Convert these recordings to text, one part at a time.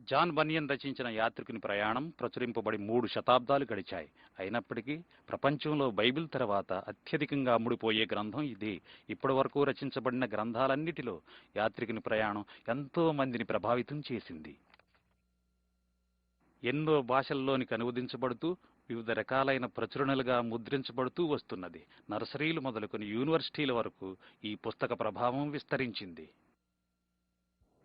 John బనియన్ రచించిన యాత్రికుని ప్రయాణం ప్రచురింపబడి 3 శతాబ్దాలు గడిచాయి. అయినప్పటికీ ప్రపంచంలో బైబిల్ తర్వాత అత్యధికంగా అమ్ముడుపోయే గ్రంథం ఇదే. ఇప్పటివరకు రచించబడిన గ్రంథాలన్నిటిలో యాత్రికుని ప్రయాణం ఎంతో మందిని ప్రభావితం చేసింది. ఎన్నో భాషల్లోనికి అనువదించబడుతూ వివిధ రకాలైన ప్రచురణలుగా ముద్రించబడుతూ వస్తున్నది. నర్సరీలు మొదలుకొని యూనివర్సిటీల వరకు ఈ పుస్తక ప్రభావం విస్తరించింది.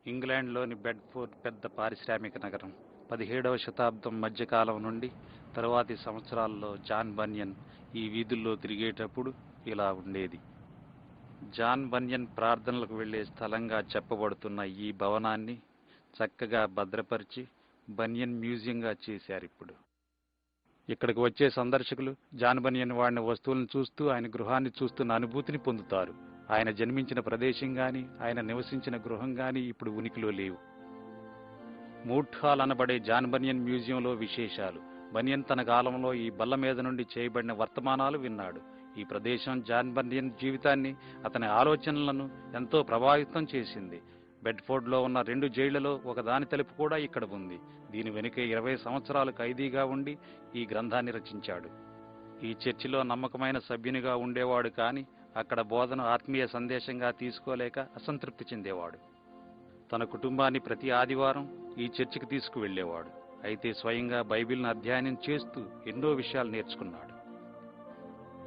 ఇంగ్లాండ్లోని బెడ్ఫోర్డ్ పెద్ద పారిశ్రామిక నగరం. 17వ శతాబ్దం మధ్యకాలం నుండి తరువాతి సంవత్సరాల్లో జాన్ బనియన్ ఈ వీధుల్లో తిరిగేటప్పుడు ఇలా ఉండేది. జాన్ బనియన్ ప్రార్థనలకు వెళ్లే స్థలంగా చెప్పబడుతున్న ఈ భవనాన్ని చక్కగా భద్రపరిచి బనియన్ మ్యూజియంగా చేశారిప్పుడు. ఇక్కడికి వచ్చే సందర్శకులు జాన్ బనియన్ వాడిన వస్తువులను చూస్తూ ఆయన గృహాన్ని చూస్తున్న అనుభూతిని పొందుతారు. ఆయన జన్మించిన ప్రదేశం గాని ఆయన నివసించిన గృహం గాని ఇప్పుడు ఉనికిలో లేవు. మూట్ హాల్ అనబడే జాన్ బనియన్ మ్యూజియంలో విశేషాలు. బనియన్ తన కాలంలో ఈ బల్ల మీద నుండి చేయబడిన వర్తమానాలు విన్నాడు. ఈ ప్రదేశం జాన్ బనియన్ జీవితాన్ని, అతని ఆలోచనలను ఎంతో ప్రభావితం చేసింది. బెడ్ఫోర్డ్లో ఉన్న 2 జైళ్లలో ఒకదాని తలుపు కూడా ఇక్కడ ఉంది. దీని వెనుకే 20 సంవత్సరాలు ఖైదీగా ఉండి ఈ గ్రంథాన్ని రచించాడు. ఈ చర్చిలో నమ్మకమైన సభ్యునిగా ఉండేవాడు కానీ అక్కడ బోధన ఆత్మీయ సందేశంగా తీసుకోలేక అసంతృప్తి చెందేవాడు. తన కుటుంబాన్ని ప్రతి ఆదివారం ఈ చర్చికి తీసుకువెళ్లేవాడు. అయితే స్వయంగా బైబిల్ను అధ్యయనం చేస్తూ ఎన్నో విషయాలు నేర్చుకున్నాడు.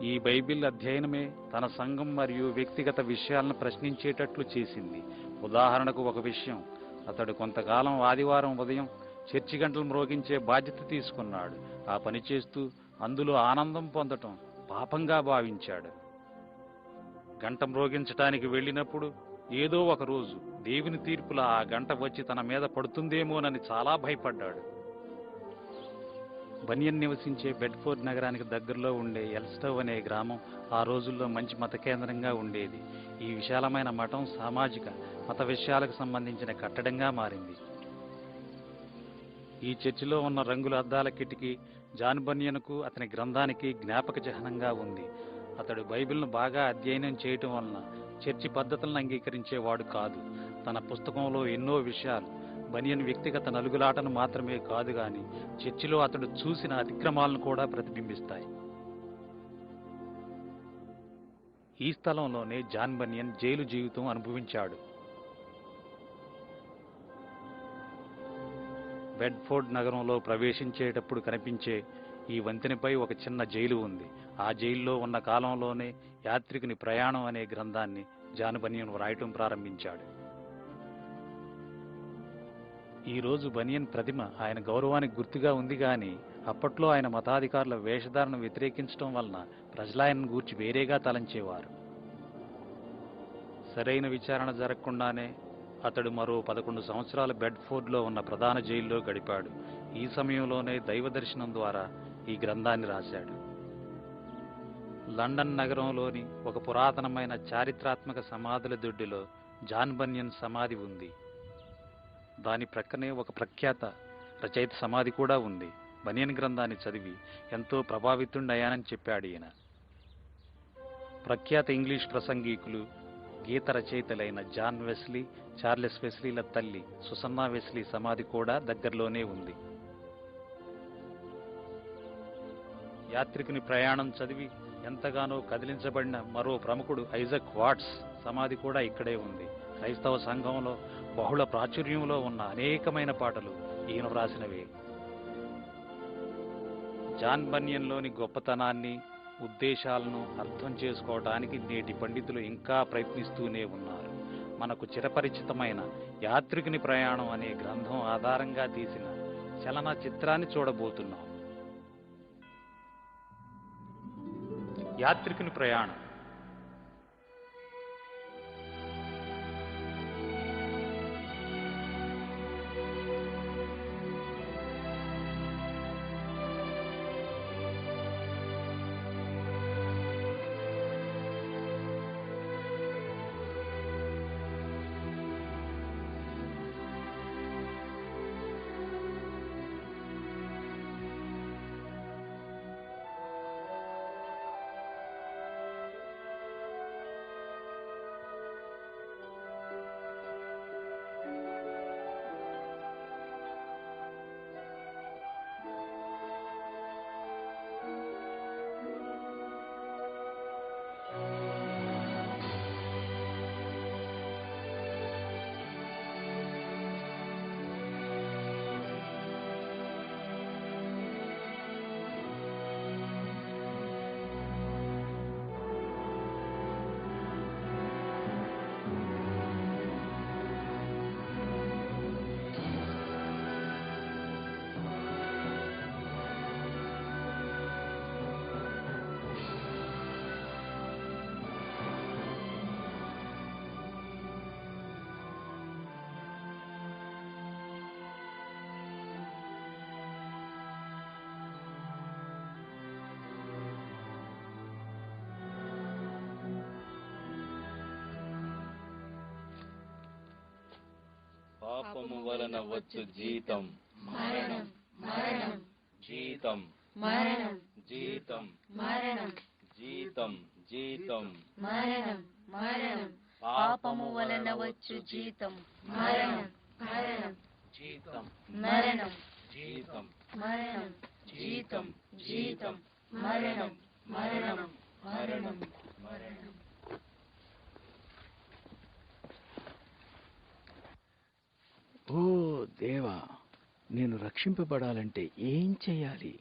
ఈ బైబిల్ అధ్యయనమే తన సంఘం మరియు వ్యక్తిగత విషయాలను ప్రశ్నించేటట్లు చేసింది. ఉదాహరణకు ఒక విషయం, అతడు కొంతకాలం ఆదివారం ఉదయం చర్చి గంటలు మ్రోగించే బాధ్యత తీసుకున్నాడు. ఆ పని చేస్తూ అందులో ఆనందం పొందటం పాపంగా భావించాడు. గంట మ్రోగించటానికి వెళ్ళినప్పుడు ఏదో ఒక రోజు దేవుని తీర్పులా ఆ గంట వచ్చి తన మీద పడుతుందేమోనని చాలా భయపడ్డాడు. బనియన్ నివసించే బెడ్ఫోర్డ్ నగరానికి దగ్గరలో ఉండే ఎల్స్టవ్ అనే గ్రామం ఆ రోజుల్లో మంచి మత కేంద్రంగా ఉండేది. ఈ విశాలమైన మఠం సామాజిక మత విషయాలకు సంబంధించిన కట్టడంగా మారింది. ఈ చర్చిలో ఉన్న రంగుల అద్దాల కిటికీ జాన్ బనియన్కు అతని గ్రంథానికి జ్ఞాపక చిహ్నంగా ఉంది. అతడు బైబిల్ను బాగా అధ్యయనం చేయటం వలన చర్చి పద్ధతులను అంగీకరించేవాడు కాదు. తన పుస్తకంలో ఎన్నో విషయాలు బనియన్ వ్యక్తిగత నలుగులాటను మాత్రమే కాదు గాని చర్చిలో అతడు చూసిన అతిక్రమాలను కూడా ప్రతిబింబిస్తాయి. ఈ స్థలంలోనే జాన్ బనియన్ జైలు జీవితం అనుభవించాడు. బెడ్ఫోర్డ్ నగరంలో ప్రవేశించేటప్పుడు కనిపించే ఈ వంతెనపై ఒక చిన్న జైలు ఉంది. ఆ జైల్లో ఉన్న కాలంలోనే యాత్రికుని ప్రయాణం అనే గ్రంథాన్ని జాన్ బనియన్ వ్రాయటం ప్రారంభించాడు. ఈ రోజు బనియన్ ప్రతిమ ఆయన గౌరవానికి గుర్తుగా ఉంది గాని అప్పట్లో ఆయన మతాధికారుల వేషధారణ వ్యతిరేకించడం వలన ప్రజలాయనను గూర్చి వేరేగా తలంచేవారు. సరైన విచారణ జరగకుండానే అతడు మరో 11 సంవత్సరాలు బెడ్ఫోర్డ్లో ఉన్న ప్రధాన జైల్లో గడిపాడు. ఈ సమయంలోనే దైవ దర్శనం ద్వారా ఈ గ్రంథాన్ని రాశాడు. లండన్ నగరంలోని ఒక పురాతనమైన చారిత్రాత్మక సమాధుల దొడ్డిలో జాన్ బనియన్ సమాధి ఉంది. దాని ప్రక్కనే ఒక ప్రఖ్యాత రచయిత సమాధి కూడా ఉంది. బనియన్ గ్రంథాన్ని చదివి ఎంతో ప్రభావితుడయ్యానని చెప్పాడు ఈయన. ప్రఖ్యాత ఇంగ్లీష్ ప్రసంగికులు, గీత రచయితలైన జాన్ వెస్లీ, చార్లెస్ వెస్లీల తల్లి సుసన్నా వెస్లీ సమాధి కూడా దగ్గరలోనే ఉంది. యాత్రికుని ప్రయాణం చదివి ఎంతగానో కదిలించబడిన మరో ప్రముఖుడు ఐజక్ వాట్స్ సమాధి కూడా ఇక్కడే ఉంది. క్రైస్తవ సంఘంలో బహుళ ప్రాచుర్యంలో ఉన్న అనేకమైన పాటలు ఈయన వ్రాసినవే. జాన్ బనియన్లోని గొప్పతనాన్ని, ఉద్దేశాలను అర్థం చేసుకోవడానికి నేటి పండితులు ఇంకా ప్రయత్నిస్తూనే ఉన్నారు. మనకు చిరపరిచితమైన యాత్రికుని ప్రయాణం అనే గ్రంథం ఆధారంగా తీసిన చలన చిత్రాన్ని చూడబోతున్నాం. యాత్రికుని ప్రయాణం. పాపము వలన వచ్చు జీతం మరణం మరణం జీతం మరణం జీతం మరణం జీతం జీతం మరణం మరణం పాపము వలన వచ్చు జీతం మరణం మరణం జీతం మరణం జీతం మరణం జీతం జీతం మరణం మరణం మరణం మరణం. ఓ దేవా, నేను రక్షింపబడాలంటే ఏం చేయాలి?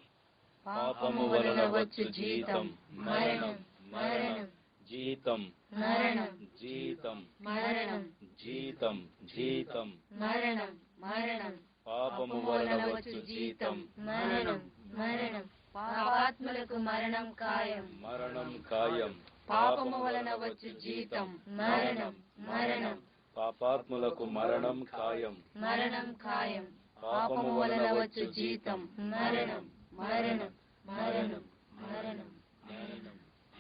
పాపము వలన వచ్చు జీతం మరణం మరణం జీతం మరణం జీతం మరణం జీతం జీతం మరణం మరణం పాపము వలన వచ్చు జీతం మరణం మరణం పాపాత్ములకు మరణం ఖాయం మరణం ఖాయం పాపము వలన వచ్చు జీతం మరణం మరణం పాపాత్ములకు మరణం ఖాయం మరణం ఖాయం పాపము వలన వచ్చు జీతం మరణం మరణం మరణం మరణం మరణం.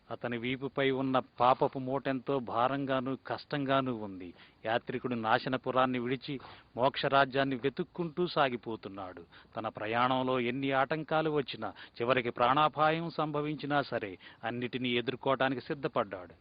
అతని వీపుపై ఉన్న పాపపు మూటెంతో భారంగాను కష్టంగానూ ఉంది. యాత్రికుడు నాశనపురాన్ని విడిచి మోక్షరాజ్యాన్ని వెతుక్కుంటూ సాగిపోతున్నాడు. తన ప్రయాణంలో ఎన్ని ఆటంకాలు వచ్చినా, చివరికి ప్రాణాపాయం సంభవించినా సరే అన్నిటినీ ఎదుర్కోవటానికి సిద్ధపడ్డాడు.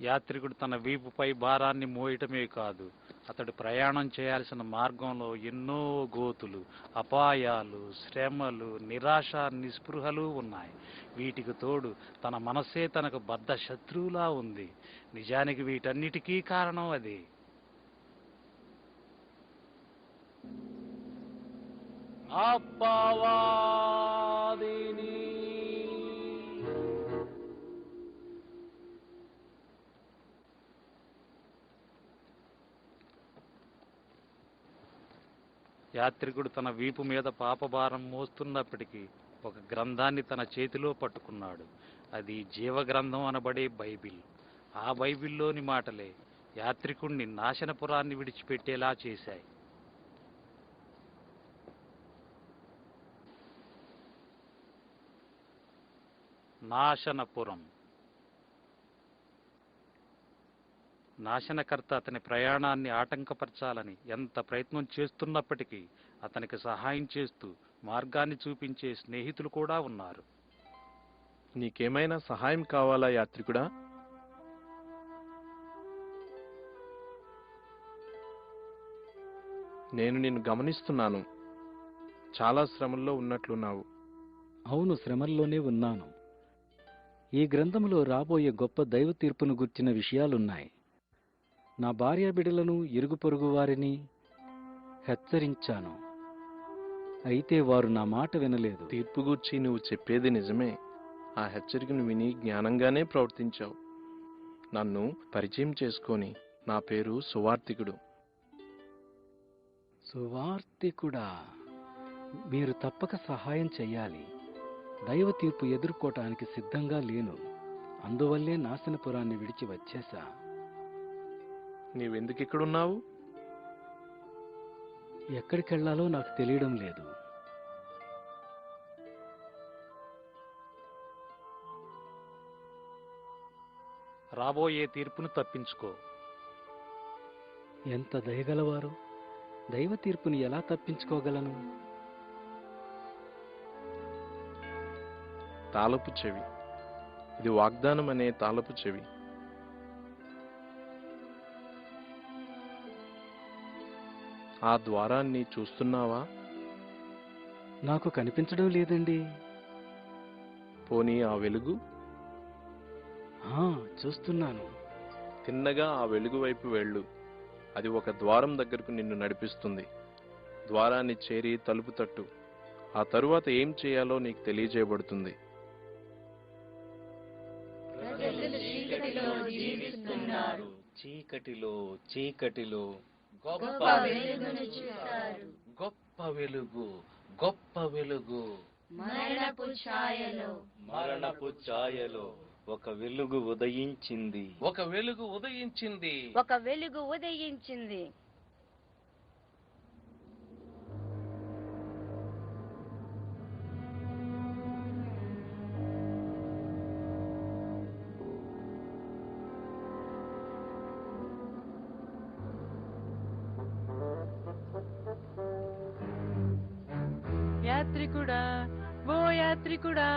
యాత్రికుడు తన వీపుపై భారాన్ని మోయటమే కాదు, అతడు ప్రయాణం చేయాల్సిన మార్గంలో ఎన్నో గోతులు, అపాయాలు, శ్రమలు, నిరాశ, నిస్పృహలు ఉన్నాయి. వీటికి తోడు తన మనస్సే తనకు బద్ధ శత్రువులా ఉంది. నిజానికి వీటన్నిటికీ కారణం అదే. అపవాదిని యాత్రికుడు తన వీపు మీద పాపభారం మోస్తున్నప్పటికీ ఒక గ్రంథాన్ని తన చేతిలో పట్టుకున్నాడు. అది జీవగ్రంథం అనబడే బైబిల్. ఆ బైబిల్లోని మాటలే యాత్రికుణ్ణి నాశనపురాన్ని విడిచిపెట్టేలా చేశాయి. నాశనపురం. నాశనకర్త అతని ప్రయాణాన్ని ఆటంకపరచాలని ఎంత ప్రయత్నం చేస్తున్నప్పటికీ అతనికి సహాయం చేస్తూ మార్గాన్ని చూపించే స్నేహితులు కూడా ఉన్నారు. నీకేమైనా సహాయం కావాలా యాత్రికుడా? నేను నిన్ను గమనిస్తున్నాను. చాలా శ్రమల్లో ఉన్నట్లున్నావు. అవును, శ్రమల్లోనే ఉన్నాను. ఈ గ్రంథంలో రాబోయే గొప్ప దైవ తీర్పును గుర్చిన విషయాలున్నాయి. నా భార్యాబిడ్డలను, ఇరుగు పొరుగు వారిని హెచ్చరించాను. అయితే వారు నా మాట వినలేదు. తీర్పు గూర్చి నువ్వు చెప్పేది నిజమే. ఆ హెచ్చరికను విని జ్ఞానంగానే ప్రవర్తించావు. నన్ను పరిచయం చేసుకొని, నా పేరు సువార్తికుడు. సువార్తికుడా, మీరు తప్పక సహాయం చెయ్యాలి. దైవ తీర్పు ఎదుర్కోవటానికి సిద్ధంగా లేను. అందువల్లే నాశనపురాన్ని విడిచి వచ్చేశా. నీవెందుకిక్కడున్నావు? ఎక్కడికెళ్లాలో నాకు తెలియడం లేదు. రాబోయే తీర్పును తప్పించుకో. ఎంత దయగలవారు! దైవ తీర్పుని ఎలా తప్పించుకోగలను? తాళపు చెవి. ఇది వాగ్దానం అనే తాళపు చెవి. ఆ ద్వారాన్ని చూస్తున్నావా? నాకు కనిపించడం లేదండి. పోనీ ఆ వెలుగు? చూస్తున్నాను. తిన్నగా ఆ వెలుగు వైపు వెళ్ళు. అది ఒక ద్వారం దగ్గరకు నిన్ను నడిపిస్తుంది. ద్వారాన్ని చేరి తలుపు తట్టు. ఆ తరువాత ఏం చేయాలో నీకు తెలియజేయబడుతుంది. చీకటిలో చీకటిలో గొప్ప వెలుగును చూశారు. గొప్ప వెలుగు, గొప్ప వెలుగు. మరణపు ఛాయలో మరణపు ఛాయలో ఒక వెలుగు ఉదయించింది. ఒక వెలుగు ఉదయించింది. ఒక వెలుగు ఉదయించింది. యాత్రికుడా, ఓ యాత్రికుడా.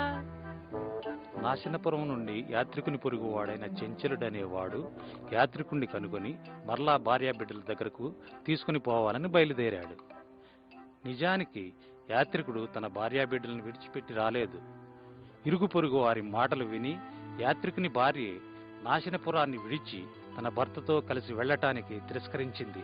నాశనపురం నుండి యాత్రికుని పొరుగువాడైన చెంచలుడనేవాడు యాత్రికుణ్ణి కనుగొని మరలా భార్యాబిడ్డల దగ్గరకు తీసుకుని పోవాలని బయలుదేరాడు. నిజానికి యాత్రికుడు తన భార్యాబిడ్డలను విడిచిపెట్టి రాలేదు. ఇరుగు పొరుగు వారి మాటలు విని యాత్రికుని భార్య నాశనపురాన్ని విడిచి తన భర్తతో కలిసి వెళ్ళటానికి తిరస్కరించింది.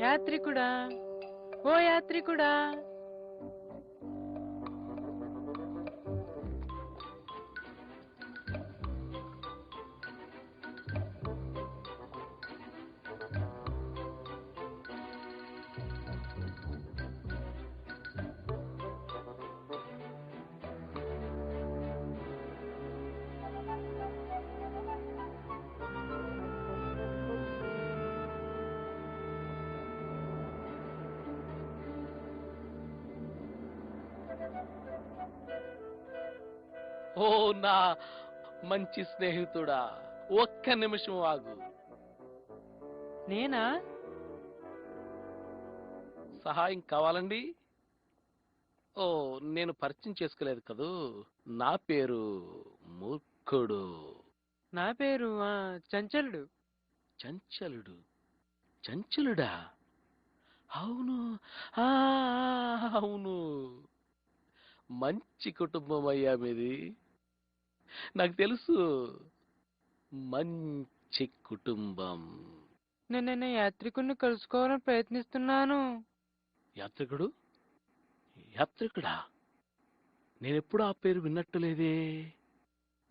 యాత్రికుడా, ఓ యాత్రికుడా. ఓ నా మంచి స్నేహితుడా, ఒక్క నిమిషం ఆగు. నేనా? సహాయం కావాలండి? ఓ, నేను పరిచయం చేసుకోలేదు కదూ. నా పేరు మూర్ఖుడు. నా పేరు చంచలుడు. చంచలుడు? చంచలుడా? అవును, ఆ, అవును. మంచి కుటుంబం అయ్యా మీది. నాకు తెలుసు, మంచి కుటుంబం. నేను యాత్రికుడిని కలుసుకోవాలని ప్రయత్నిస్తున్నాను. యాత్రికుడు? యాత్రికుడా? నేనెప్పుడు ఆ పేరు విన్నట్టు లేదే.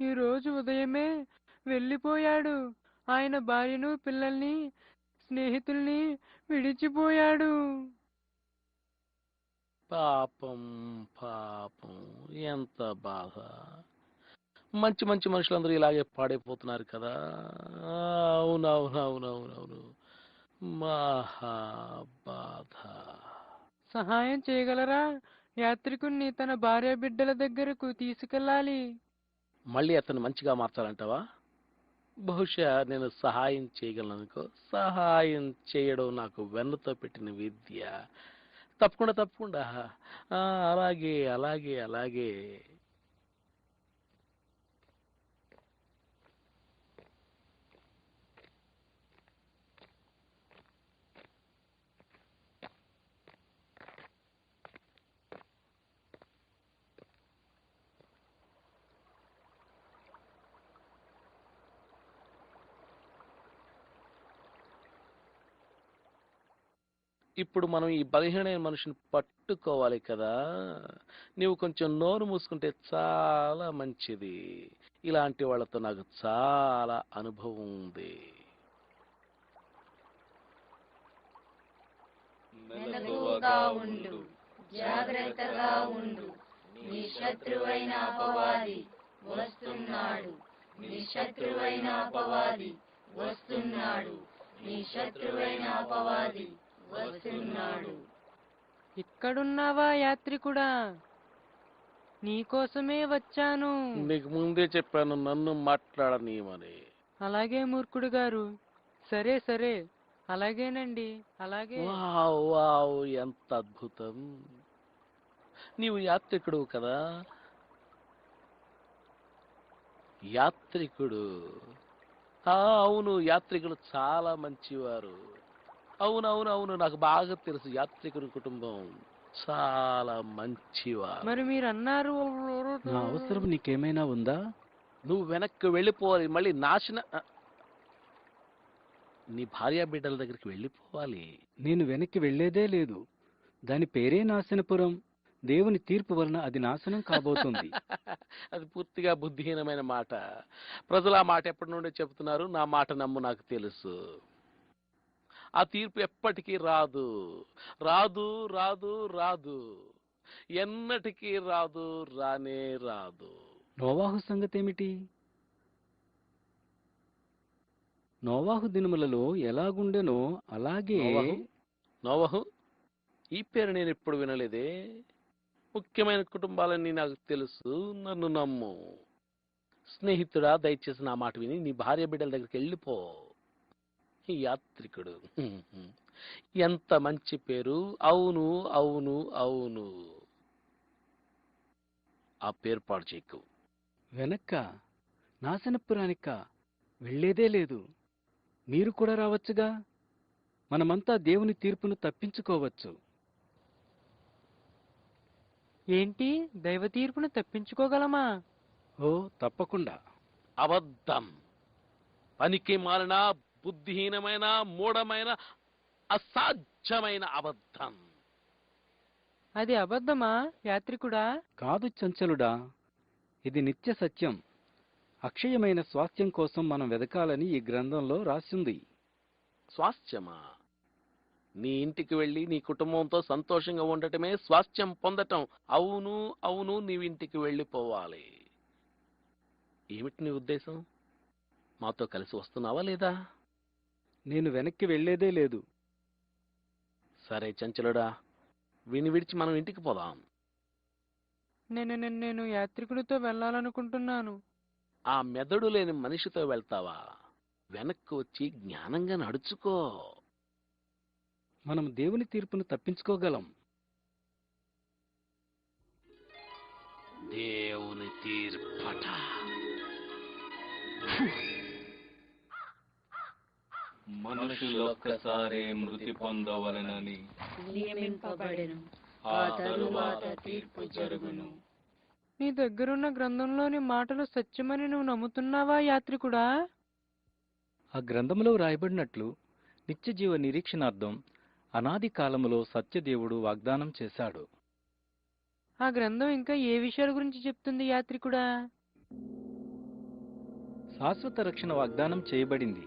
ఈ రోజు ఉదయమే వెళ్ళిపోయాడు. ఆయన భార్యను, పిల్లల్ని, స్నేహితుల్ని విడిచిపోయాడు. పాపం పాపం, ఎంత బాధ. మంచి మంచి మనుషులందరూ ఇలాగే పాడైపోతున్నారు కదా. అవునవునవునవునవును, మహా బాధ. సహాయం చేయగలరా? యాత్రికుణ్ణి తన భార్య బిడ్డల దగ్గరకు తీసుకెళ్ళాలి. మళ్ళీ అతను మంచిగా మార్చాలంటావా? బహుశా నేను సహాయం చేయగలను అనుకో. సహాయం చేయడం నాకు వెన్నతో పెట్టిన విద్య. తప్పకుండా తప్పకుండా. అలాగే అలాగే అలాగే. ఇప్పుడు మనం ఈ బలహీనమైన మనిషిని పట్టుకోవాలి కదా. నీవు కొంచెం నోరు మూసుకుంటే చాలా మంచిది. ఇలాంటి వాళ్ళతో నాకు చాలా అనుభవం ఉంది. మెలకువగా ఉండు, జాగ్రత్తగా ఉండు. నీ శత్రువైన అపవాది వస్తున్నాడు. నీ శత్రువైన అపవాది వస్తున్నాడు. నీ శత్రువైన అపవాది వస్తున్నాడు. ఇక్కడున్నావా యాత్రికుడా? నీకోసమే వచ్చాను. నీకు ముందే చెప్పాను నన్ను మాట్లాడనీయమని. అలాగే మూర్ఖుడు గారు. సరే సరే, అలాగేనండి, అలాగే. వావ్ వావ్, ఎంత అద్భుతం. నీవు యాత్రికుడు కదా? యాత్రికుడు? అవును, యాత్రికులు చాలా మంచివారు. అవునవునవును, నాకు బాగా తెలుసు. యాత్రికుడి కుటుంబం చాలా మంచివారు. మరి మీరు అన్నారు. నా అవసరం నీకేమైనా ఉందా? నువ్వు వెనక్కి వెళ్ళిపోవాలి. మళ్ళీ నీ భార్యా బిడ్డల దగ్గరికి వెళ్ళిపోవాలి. నేను వెనక్కి వెళ్లేదే లేదు. దాని పేరే నాశనపురం. దేవుని తీర్పు వలన అది నాశనం కాబోతుంది. అది పూర్తిగా బుద్ధిహీనమైన మాట. ప్రజలు ఆ మాట ఎప్పటి నుండి చెబుతున్నారు. నా మాట నమ్ము, నాకు తెలుసు. ఆ తీర్పు ఎప్పటికీ రాదు, రాదు రాదు రాదు, ఎన్నటికీ రాదు, రానే రాదు. నోవాహు సంగతేమిటి? నోవాహు దినములలో ఎలాగుండెనో అలాగే. నోవహు? ఈ పేరు నేను ఎప్పుడు వినలేదే. ముఖ్యమైన కుటుంబాలన్నీ నాకు తెలుసు, నన్ను నమ్ము. స్నేహితుడా, దయచేసి నా మాట విని నీ భార్య బిడ్డల దగ్గరికి వెళ్ళిపో. ఈ యాత్రికుడు ఎంత మంచి పేరు. అవును అవును అవును. ఆ పేరు పాడు చేయకు. వెనక్క నాశనపురానిక వెళ్ళేదే లేదు. మీరు కూడా రావచ్చుగా. మనమంతా దేవుని తీర్పును తప్పించుకోవచ్చు. ఏంటి, దైవ తీర్పును తప్పించుకోగలమా? ఓ తప్పకుండా. అబద్ధం. పనికి మాలిన, బుద్ధిహీనమైన, మూఢమైన, అసాధ్యమైన అబద్ధం. అది అబద్ధమా యాత్రికుడా? కాదు చంచలుడా, ఇది నిత్య సత్యం. అక్షయమైన స్వాస్థ్యం కోసం మనం వెదకాలని ఈ గ్రంథంలో రాసింది. స్వాస్థ్యమా? నీ ఇంటికి వెళ్ళి నీ కుటుంబంతో సంతోషంగా ఉండటమే స్వాస్థ్యం పొందటం. అవును అవును, నీవింటికి వెళ్ళిపోవాలి. ఏమిటి నీ ఉద్దేశం? మాతో కలిసి వస్తున్నావా లేదా? నేను వెనక్కి వెళ్ళేదే లేదు. సరే చంచలుడా, వీని విడిచి మనం ఇంటికి పోదాం. నేను యాత్రికుడితో వెళ్ళాలనుకుంటున్నాను. ఆ మెదడు లేని మనిషితో వెళ్తావా? వెనక్కి వచ్చి జ్ఞానంగా నడుచుకో. మనం దేవుని తీర్పును తప్పించుకోగలం. దేవుని తీర్పట. మనుషులొక్కసారే మృతి పొందవలనని నియమింపబడెను. ఆ తరువాత తీర్పు జరుగును. నీ దగ్గరున్న గ్రంథంలోని మాటలు సత్యమని నువ్వు నమ్ముతున్నావా యాత్రికుడా? ఆ గ్రంథములో రాయబడినట్లు నిత్యజీవ నిరీక్షణార్థం అనాది కాలములో సత్యదేవుడు వాగ్దానం చేశాడు. ఆ గ్రంథం ఇంకా ఏ విషయాల గురించి చెప్తుంది యాత్రికుడా? శాశ్వత రక్షణ వాగ్దానం చేయబడింది.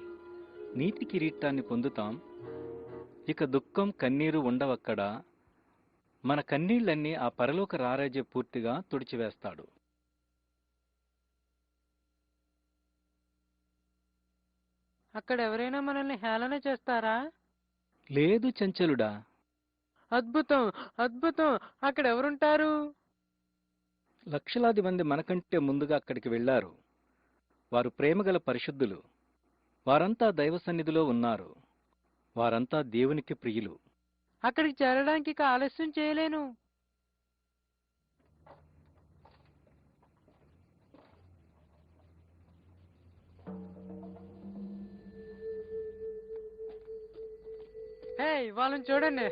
నీతి కిరీటాన్ని పొందుతాం. ఇక దుఃఖం, కన్నీరు ఉండవక్కడ. మన కన్నీళ్లన్నీ ఆ పరలోక రారాజే పూర్తిగా తుడిచివేస్తాడు. అక్కడ ఎవరైనా మనల్ని హేళన చేస్తారా? లేదు చంచలుడా. అద్భుతం అద్భుతం. అక్కడ ఎవరుంటారు? లక్షలాది మంది మనకంటే ముందుగా అక్కడికి వెళ్లారు. వారు ప్రేమగల పరిశుద్ధులు. వారంతా దైవ సన్నిధిలో ఉన్నారు. వారంతా దేవునికి ప్రియులు. అక్కడికి చేరడానికి ఇక ఆలస్యం చేయలేను. హే, వాళ్ళని చూడండి.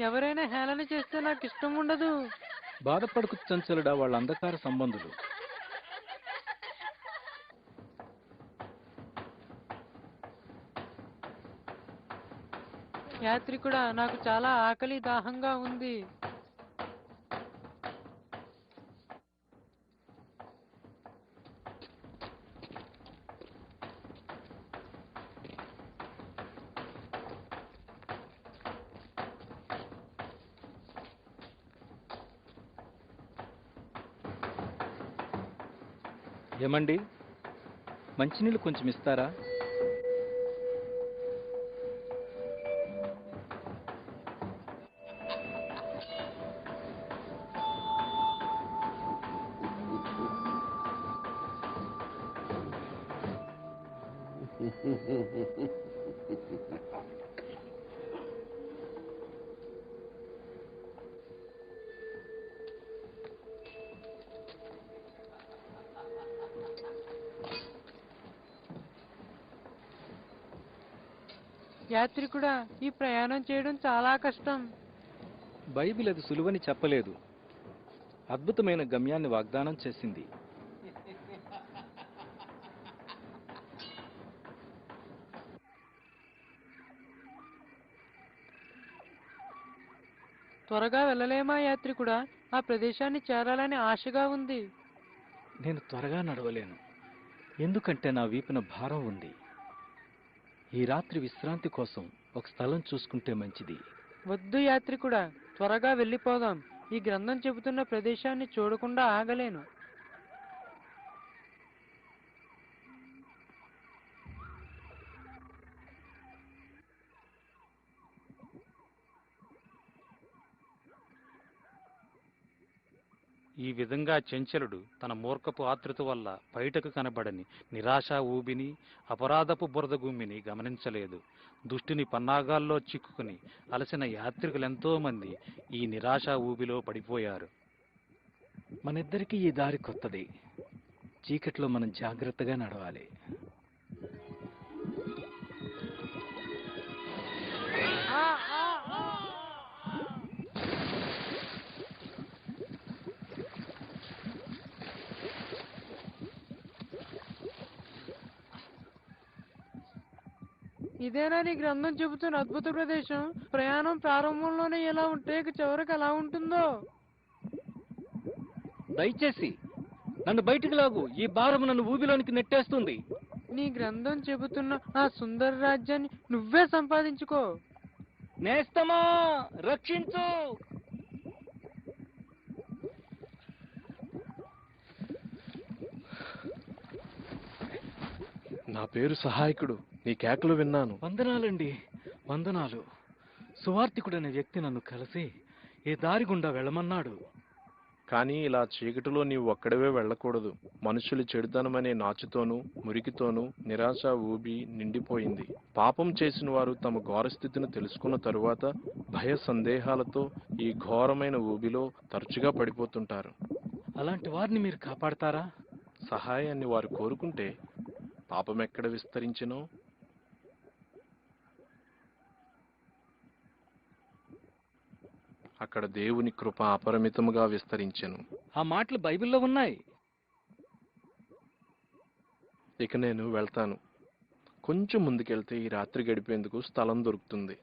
ఎవరైనా హేళన చేస్తే నాకు ఇష్టం ఉండదు. బాధపడకు చంచలుడా, వాళ్ళ అంధకార సంబంధులు. యాత్రికుడా, నాకు చాలా ఆకలి, దాహంగా ఉంది. ఏమండి, మంచినీళ్ళు కొంచెం ఇస్తారా? యాత్రికుడా, ఈ ప్రయాణం చేయడం చాలా కష్టం. బైబిల్ అది సులువని చెప్పలేదు. అద్భుతమైన గమ్యాన్ని వాగ్దానం చేసింది. త్వరగా వెళ్ళలేమా యాత్రికుడా? ఆ ప్రదేశాన్ని చేరాలని ఆశగా ఉంది. నేను త్వరగా నడవలేను. ఎందుకంటే నా వీపున భారం ఉంది. ఈ రాత్రి విశ్రాంతి కోసం ఒక స్థలం చూసుకుంటే మంచిది. వద్దు యాత్రికుడా, త్వరగా వెళ్ళిపోదాం. ఈ గ్రంథం చెబుతున్న ప్రదేశాన్ని చూడకుండా ఆగలేను. ఈ విధంగా చెంచలుడు తన మూర్ఖపు ఆతృత వల్ల బయటకు కనబడని నిరాశా ఊబిని, అపరాధపు బురద గుమ్మిని గమనించలేదు. దుష్టుని పన్నాగాల్లో చిక్కుకుని అలసిన యాత్రికులెంతో మంది ఈ నిరాశా ఊబిలో పడిపోయారు. మనిద్దరికీ ఈ దారి కొత్తది. చీకట్లో మనం జాగ్రత్తగా నడవాలి. ఇదేనా నీ గ్రంథం చెబుతున్న అద్భుత ప్రదేశం? ప్రయాణం ప్రారంభంలోనే ఎలా ఉంటే ఇక చివరికి ఎలా ఉంటుందో. దయచేసి నన్ను బయటికి లాగు. ఈ భారం నన్ను ఊబిలోనికి నెట్టేస్తుంది. నీ గ్రంథం చెబుతున్న ఆ సుందర రాజ్యాన్ని నువ్వే సంపాదించుకో. నేస్తమా, రక్షించు. నా పేరు సహాయకుడు. నీ కేకలు విన్నాను. వందనాలండి, వందనాలు. సువార్తికుడనే వ్యక్తి నన్ను కలిసి ఈ దారి గుండా వెళ్ళమన్నాడు. కానీ ఇలా చీకటిలో నీవు ఒక్కడవే వెళ్ళకూడదు. మనుషులు చెడుతనమనే నాచుతోనూ మురికితోనూ నిరాశ ఊబి నిండిపోయింది. పాపం చేసిన వారు తమ ఘోరస్థితిని తెలుసుకున్న తరువాత భయ సందేహాలతో ఈ ఘోరమైన ఊబిలో తరచుగా పడిపోతుంటారు. అలాంటి వారిని మీరు కాపాడతారా? సహాయాన్ని వారు కోరుకుంటే పాపం ఎక్కడ విస్తరించినో అక్కడ దేవుని కృప అపరిమితముగా విస్తరించెను. ఆ మాటలు బైబిల్లో ఉన్నాయి. ఇక నేను వెళ్తాను. కొంచెం ముందుకెళ్తే ఈ రాత్రి గడిపేందుకు స్థలం దొరుకుతుంది.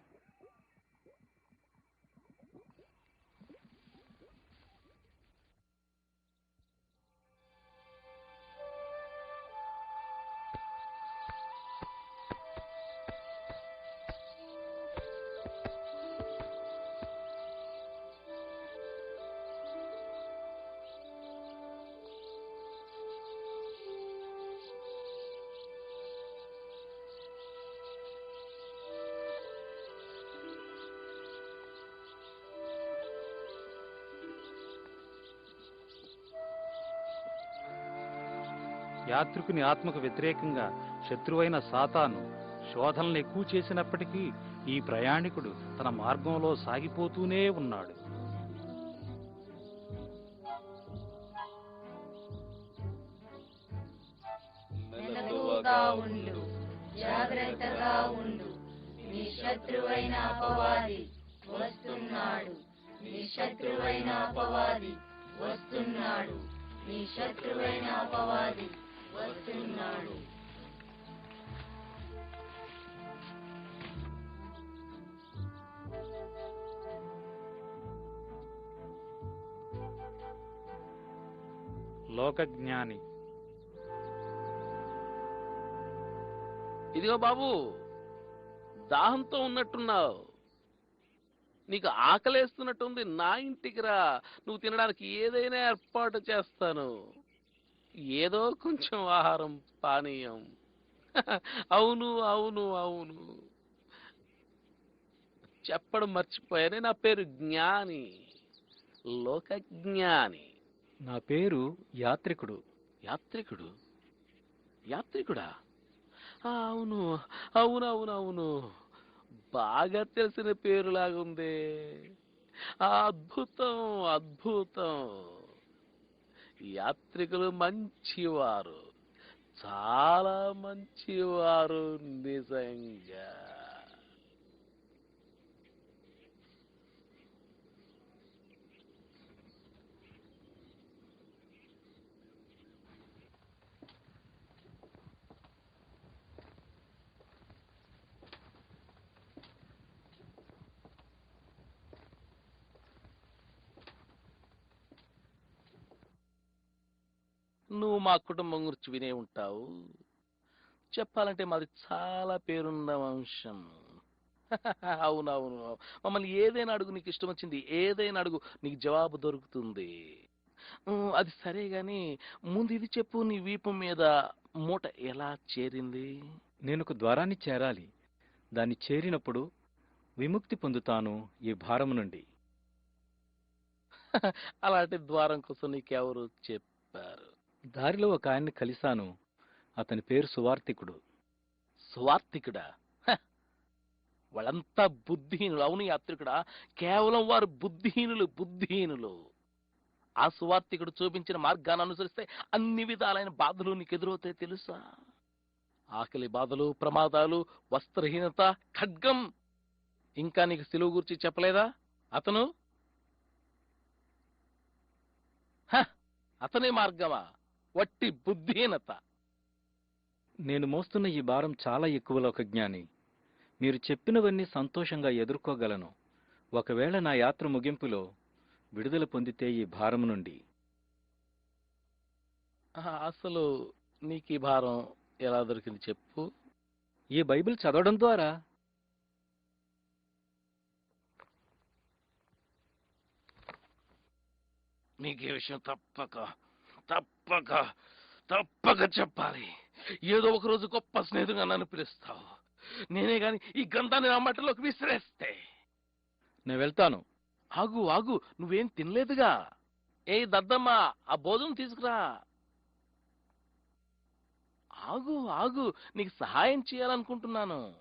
యాత్రికుని ఆత్మకు వ్యతిరేకంగా శత్రువైన సాతాను శోధనలు ఎక్కువ చేసినప్పటికీ ఈ ప్రయాణికుడు తన మార్గంలో సాగిపోతూనే ఉన్నాడు. మెలకువగా ఉండు, జాగ్రత్తగా ఉండు. నీ శత్రువైన అపవాది వస్తున్నాడు. నీ శత్రువైన అపవాది వస్తున్నాడు. నీ శత్రువైన అపవాది వస్తున్నాడు. లోకజ్ఞాని. ఇదిగో బాబు, దాహంతో ఉన్నట్టున్నావు. నీకు ఆకలేస్తున్నట్టుంది. నా ఇంటికి రా, నువ్వు తినడానికి ఏదైనా ఏర్పాటు చేస్తాను. ఏదో కొంచెం ఆహారం, పానీయం. అవును అవును అవును, చెప్పడం మర్చిపోయానే. నా పేరు జ్ఞాని, లోకజ్ఞాని. నా పేరు యాత్రికుడు. యాత్రికుడు? యాత్రికుడా? అవును అవును అవును అవును, బాగా తెలిసిన పేరులాగుంది. అద్భుతం అద్భుతం. యాత్రికులు మంచివారు, చాలా మంచివారు నిజంగా. నువ్వు మా కుటుంబం గురించి వినే ఉంటావు. చెప్పాలంటే మాది చాలా పేరున్న వంశం. అవునవును, మమ్మల్ని ఏదైనా అడుగు, నీకు ఇష్టం వచ్చింది ఏదైనా అడుగు, నీకు జవాబు దొరుకుతుంది. అది సరే గాని ముందు ఇది చెప్పు, నీ వీపు మీద మూట ఎలా చేరింది? నేను ఒక ద్వారాన్ని చేరాలి. దాన్ని చేరినప్పుడు విముక్తి పొందుతాను ఈ భారము నుండి. అలాంటి ద్వారం కోసం నీకెవరు చెప్పారు? దారిలో ఒక ఆయన్ని కలిశాను. అతని పేరు సువార్తికుడు. స్వార్థికుడా? హ! వాళ్ళంతా బుద్ధిహీనులు. అవును యాత్రికుడా, కేవలం వారు బుద్ధిహీనులు. ఆ సువార్తికుడు చూపించిన మార్గాన్ని అనుసరిస్తే అన్ని విధాలైన బాధలు నీకు ఎదురవుతాయి తెలుసా? ఆకలి బాధలు, ప్రమాదాలు, వస్త్రహీనత, ఖడ్గం. ఇంకా నీకు సిలువ గురించి చెప్పలేదా అతను? అతనే మార్గమా? వట్టి బుద్ధిహీనత. నేను మోస్తున్న ఈ భారం చాలా ఎక్కువ లోకజ్ఞాని. మీరు చెప్పినవన్నీ సంతోషంగా ఎదుర్కోగలను. ఒకవేళ నా యాత్ర ముగింపులో విడుదల పొందితే ఈ భారం నుండి. అసలు నీకు ఈ భారం ఎలా దొరికింది చెప్పు? ఈ బైబిల్ చదవడం ద్వారా. నీకు ఈ విషయం తప్పక చెప్పాలి. ఏదో ఒక రోజు గొప్ప స్నేహితుగా నన్ను పిలుస్తావు. నేనే గాని ఈ గ్రంథాన్ని నా మట్టలోకి విసిరేస్తే. నేను వెళ్తాను. ఆగు, నువ్వేం తినలేదుగా. ఏ దద్దమ్మా, ఆ భోజనం తీసుకురా. ఆగు, నీకు సహాయం చేయాలనుకుంటున్నాను.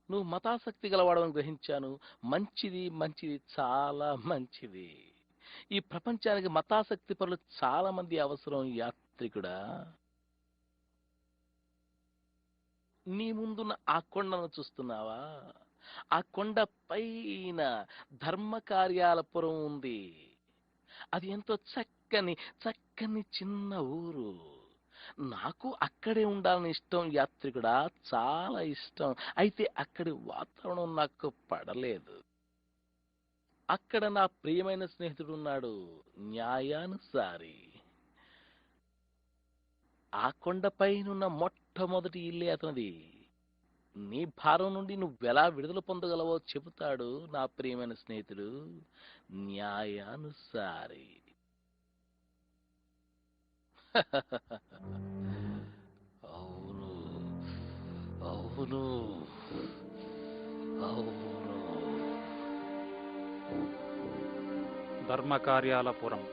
నువ్వు మతాసక్తి గలవాడని గ్రహించాను. మంచిది, చాలా మంచిది. ఈ ప్రపంచానికి మతాసక్తి పరులు చాలా మంది అవసరం యాత్రికుడా. నీ ముందున్న ఆ కొండను చూస్తున్నావా? ఆ కొండ పైన ధర్మ కార్యాలపురం ఉంది. అది ఎంతో చక్కని చిన్న ఊరు. నాకు అక్కడే ఉండాలని ఇష్టం యాత్రికుడా, చాలా ఇష్టం. అయితే అక్కడి వాతావరణం నాకు పడలేదు. అక్కడ నా ప్రియమైన స్నేహితుడు ఉన్నాడు, న్యాయానుసారి. ఆ కొండపైనున్న మొట్టమొదటి ఇల్లే అతనిది. నీ భారం నుండి నువ్వెలా విడుదల పొందగలవో చెబుతాడు నా ప్రియమైన స్నేహితుడు, న్యాయానుసారి. అవును. ధర్మకార్యాలపురం.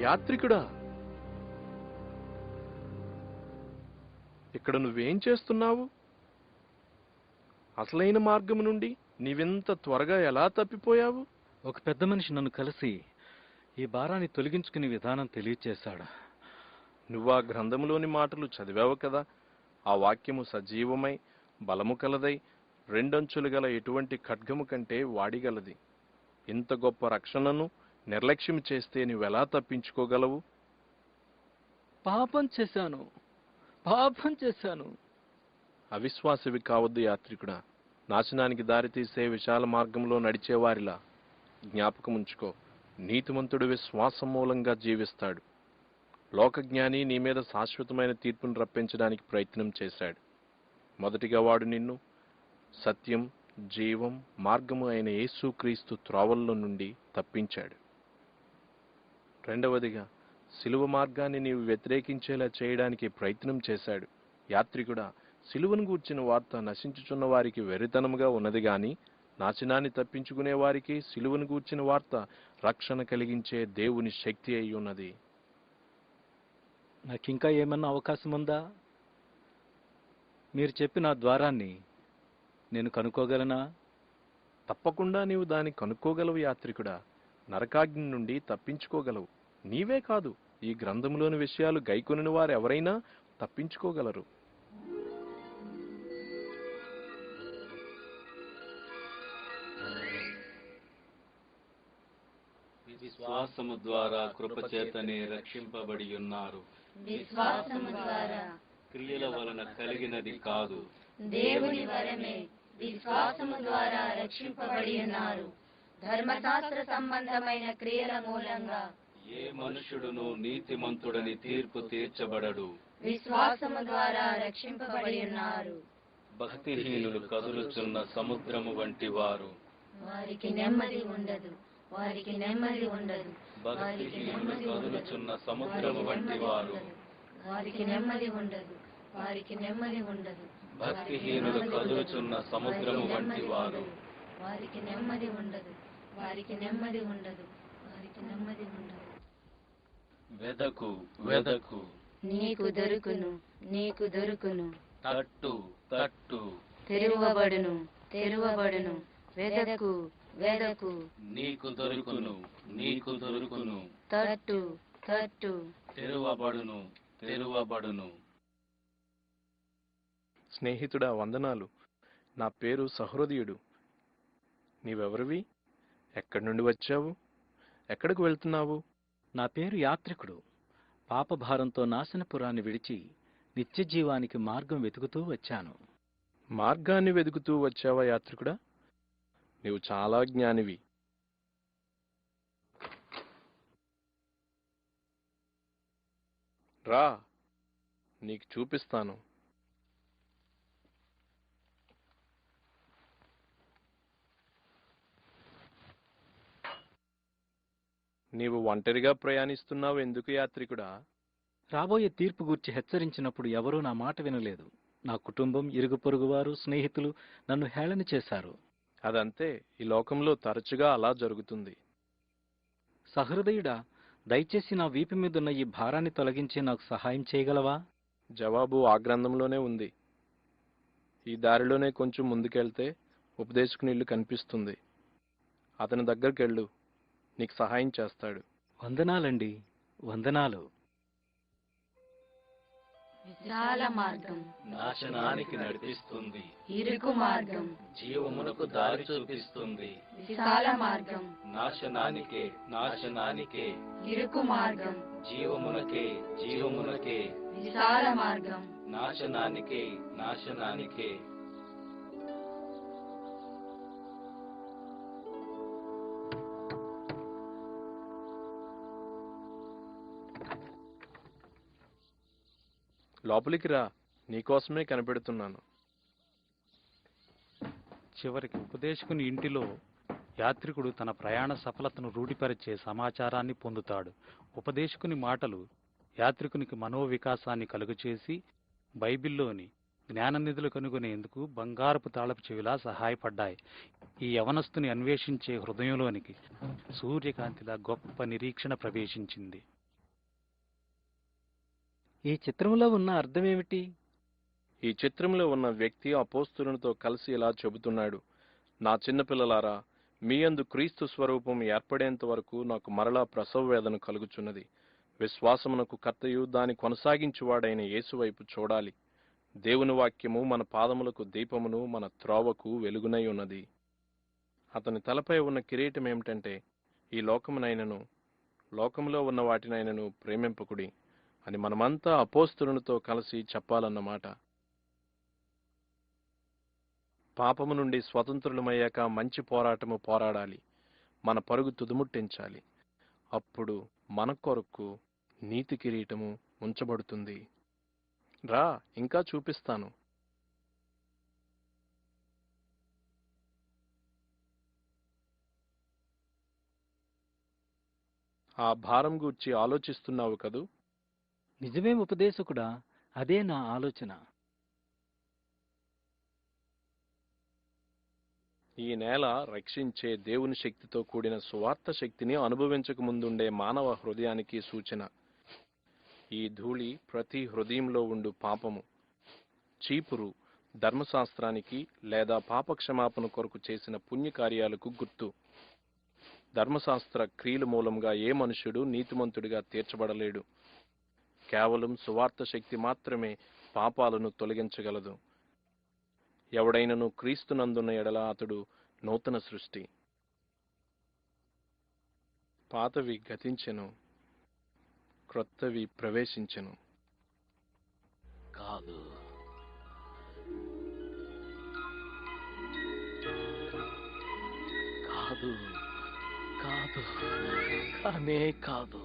యాత్రికుడా, ఇక్కడ నువ్వేం చేస్తున్నావు? అసలైన మార్గం నుండి నీవింత త్వరగా ఎలా తప్పిపోయావు? ఒక పెద్ద మనిషి నన్ను కలిసి ఈ భారాన్ని తొలగించుకునే విధానం తెలియచేశాడు. నువ్వా గ్రంథములోని మాటలు చదివావు కదా. ఆ వాక్యము సజీవమై బలము కలదై రెండంచులు గల ఎటువంటి ఖడ్గము కంటే వాడిగలది. ఇంత గొప్ప రక్షణను నిర్లక్ష్యం చేస్తే నువ్వెలా తప్పించుకోగలవు? పాపం చేశాను. అవిశ్వాసివి కావద్దు యాత్రికుడా. నాశనానికి దారితీసే విశాల మార్గంలో నడిచేవారిలా జ్ఞాపకముంచుకో, నీతిమంతుడు విశ్వాసం మూలంగా జీవిస్తాడు. లోకజ్ఞాని నీ మీద శాశ్వతమైన తీర్పును రప్పించడానికి ప్రయత్నం చేశాడు. మొదటిగా వాడు నిన్ను సత్యం, జీవం, మార్గము అయిన యేసుక్రీస్తు త్రోవల్లో నుండి తప్పించాడు. రెండవదిగా సిలువ మార్గాన్ని నీవు వ్యతిరేకించేలా చేయడానికి ప్రయత్నం చేశాడు. యాత్రికుడా, సిలువను గూర్చిన వార్త నశించుచున్న వారికి వెర్రితనముగా ఉన్నది గాని, నాశనాన్ని తప్పించుకునే వారికి సిలువను గూర్చిన వార్త రక్షణ కలిగించే దేవుని శక్తి అయి ఉన్నది. నాకింకా ఏమన్నా అవకాశం ఉందా? మీరు చెప్పిన ఆ ద్వారాన్ని నేను కనుక్కోగలనా? తప్పకుండా నీవు దాన్ని కనుక్కోగలవు యాత్రికుడా. నరకాగ్ని నుండి తప్పించుకోగలవు. నీవే కాదు, ఈ గ్రంథములోని విషయాలు గైకొనిన వారెవరైనా తప్పించుకోగలరు. విశ్వాసము ద్వారా కృపచేతనే రక్షింపబడి ఉన్నారు. విశ్వాసము ద్వారా క్రియల వలన కలిగినది కాదు. దేవుని వరమే విశ్వాసము ద్వారా రక్షింపబడి ఉన్నారు. ధర్మశాస్త్ర సంబంధమైన క్రియల మూలంగా ఏ మనుషుడును నీతిమంతుడని తీర్పు తీర్చబడడు. విశ్వాసము ద్వారా రక్షింపబడి ఉన్నారు. భక్తిహీనులు కదులుచున్న సముద్రము వంటి వారు. వారికి నెమ్మది ఉండదు, వారికి నెమ్మది ఉండదు, వారికి భక్తిహీనులు నెమ్మది ఉండదు, కదులుచున్న సముద్రము వంటి వారు. వారికి నెమ్మది ఉండదు, వారికి నెమ్మది ఉండదు, భక్తిహీనులు కదులుచున్న సముద్రము వంటి వారు. వారికి నెమ్మది ఉండదు, వారికి నెమ్మది ఉండదు, వారికి నెమ్మది ఉండదు. వెదకు వెదకు, నీకు దొరుకును, నీకు దొరుకును, తట్టు తట్టు, తెరువబడును, తెరువబడును, వెదకు, వెదకు, నీకు దొరుకును, నీకు దొరుకును, తట్టు, తట్టు. తెరువబడును, తెరువబడును. స్నేహితుడా, వందనాలు. నా పేరు సహృదయుడు. నీవెవరివి? ఎక్కడి నుండి వచ్చావు? ఎక్కడికి వెళ్తున్నావు? నా పేరు యాత్రికుడు. పాపభారంతో నాశనపురాన్ని విడిచి నిత్యజీవానికి మార్గం వెతుకుతూ వచ్చాను. మార్గాన్ని వెతుకుతూ వచ్చావా యాత్రికుడా? నీవు చాలా జ్ఞానివి. రా, నీకు చూపిస్తాను. నీవు ఒంటరిగా ప్రయాణిస్తున్నావు ఎందుకు యాత్రికుడా? రాబోయే తీర్పు గూర్చి హెచ్చరించినప్పుడు ఎవరూ నా మాట వినలేదు. నా కుటుంబం, ఇరుగు పొరుగువారు, స్నేహితులు నన్ను హేళన చేశారు. అదంతే, ఈ లోకంలో తరచుగా అలా జరుగుతుంది. సహృదయుడా, దయచేసి నా వీపు మీదున్న ఈ భారాన్ని తొలగించి నాకు సహాయం చేయగలవా? జవాబు ఆ గ్రంథంలోనే ఉంది. ఈ దారిలోనే కొంచెం ముందుకెళ్తే ఉపదేశకునిల్లు కనిపిస్తుంది. అతని దగ్గరికెళ్ళు, నీకు సహాయం చేస్తాడు. వందనాలండి, వందనాలు. విశాల మార్గం, నాశనానికి నడిపిస్తుంది. ఇరుకు మార్గం, జీవమునకు దారి చూపిస్తుంది. విశాల మార్గం, నాశనానికే, నాశనానికే, ఇరుకు మార్గం, జీవమునకే, జీవమునకే, విశాల మార్గం. నాశనానికే, నాశనానికే. లోపలికి రా, నీకోసమే కనిపెడుతున్నాను. చివరికి ఉపదేశకుని ఇంటిలో యాత్రికుడు తన ప్రయాణ సఫలతను రూఢిపరిచే సమాచారాన్ని పొందుతాడు. ఉపదేశకుని మాటలు యాత్రికునికి మనోవికాసాన్ని కలుగచేసి బైబిల్లోని జ్ఞాననిధులు కనుగొనేందుకు బంగారపు తాళపు చెవిలా సహాయపడ్డాయి. ఈ యవనస్తుని అన్వేషించే హృదయంలోనికి సూర్యకాంతిలా గొప్ప నిరీక్షణ ప్రవేశించింది. ఈ చిత్రంలో ఉన్న అర్థమేమిటి? ఈ చిత్రంలో ఉన్న వ్యక్తి అపోస్తులతో కలిసి ఇలా చెబుతున్నాడు: నా చిన్నపిల్లలారా, మీ యందు క్రీస్తు స్వరూపం ఏర్పడేంత వరకు నాకు మరలా ప్రసవ వేదన కలుగుచున్నది. విశ్వాసమునకు కర్తయు దాని కొనసాగించువాడైన యేసువైపు చూడాలి. దేవుని వాక్యము మన పాదములకు దీపమును, మన త్రోవకు వెలుగునై ఉన్నది. అతని తలపై ఉన్న కిరీటం ఏమిటంటే, ఈ లోకమునైనను లోకములో ఉన్న వాటినైనను ప్రేమింపకుడి అని మనమంతా అపోస్తులతో కలిసి చెప్పాలన్నమాట. పాపము నుండి స్వతంత్రులమయ్యాక మంచి పోరాటము పోరాడాలి. మన పరుగు తుదుముట్టించాలి. అప్పుడు మన కొరకు నీతి కిరీటము ఉంచబడుతుంది. రా, ఇంకా చూపిస్తాను. ఆ భారం గూర్చి ఆలోచిస్తున్నావు కదూ? నిజమే ఉపదేశకుడా, అదే నా ఆలోచన. ఈ నేల రక్షించే దేవుని శక్తితో కూడిన సువార్త శక్తిని అనుభవించక ముందుండే మానవ హృదయానికి సూచన. ఈ ధూళి ప్రతి హృదయంలో ఉండు పాపము, చీపురు ధర్మశాస్త్రానికి లేదా పాపక్షమాపణ కొరకు చేసిన పుణ్యకార్యాలకు గుర్తు. ధర్మశాస్త్ర క్రియల మూలంగా ఏ మనుష్యుడు నీతిమంతుడిగా తీర్చబడలేడు. కేవలం సువార్త శక్తి మాత్రమే పాపాలను తొలగించగలదు. ఎవడైనను క్రీస్తునందున్న ఎడల అతడు నూతన సృష్టి. పాతవి గతించెను, క్రొత్తవి ప్రవేశించెను. కాదు, కాదు, కాదు, కానే కాదు.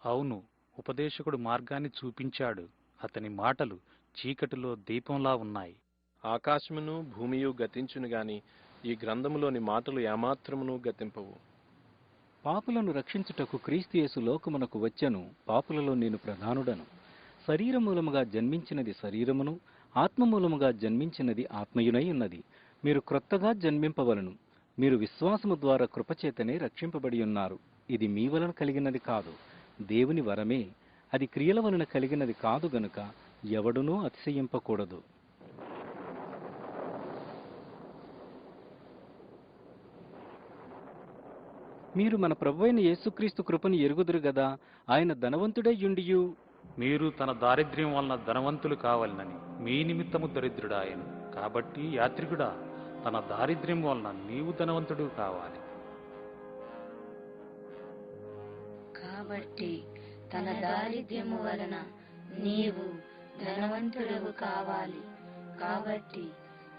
అవును, ఉపదేశకుడు మార్గాన్ని చూపించాడు. అతని మాటలు చీకటిలో దీపంలా ఉన్నాయి. ఆకాశమును భూమియు గతించును గాని ఈ గ్రంథములోని మాటలు ఏమాత్రమును గతింపవు. పాపులను రక్షించుటకు క్రీస్తు యేసు లోకమునకు వచ్చెను. పాపులలో నేను ప్రధానుడను. శరీరమూలముగా జన్మించినది శరీరమును, ఆత్మమూలముగా జన్మించినది ఆత్మయునై ఉన్నది. మీరు క్రొత్తగా జన్మింపవలను. మీరు విశ్వాసము ద్వారా కృపచేతనే రక్షింపబడి ఉన్నారు. ఇది మీ వలన కలిగినది కాదు, దేవుని వరమే. అది క్రియల వలన కలిగినది కాదు గనుక ఎవడునూ అతిశయింపకూడదు. మీరు మన ప్రభువైన యేసుక్రీస్తు కృపను ఎరుగుదురు గదా. ఆయన ధనవంతుడై యుండియు మీరు తన దారిద్ర్యం వలన ధనవంతులు కావాలని మీ నిమిత్తము దరిద్రుడాయను. కాబట్టి యాత్రికుడా, తన దారిద్ర్యం వలన నీవు ధనవంతుడు కావాలి. కాబట్టి తన దారిద్ర్యము వలన నీవు ధనవంతుడవు కావాలి. కాబట్టి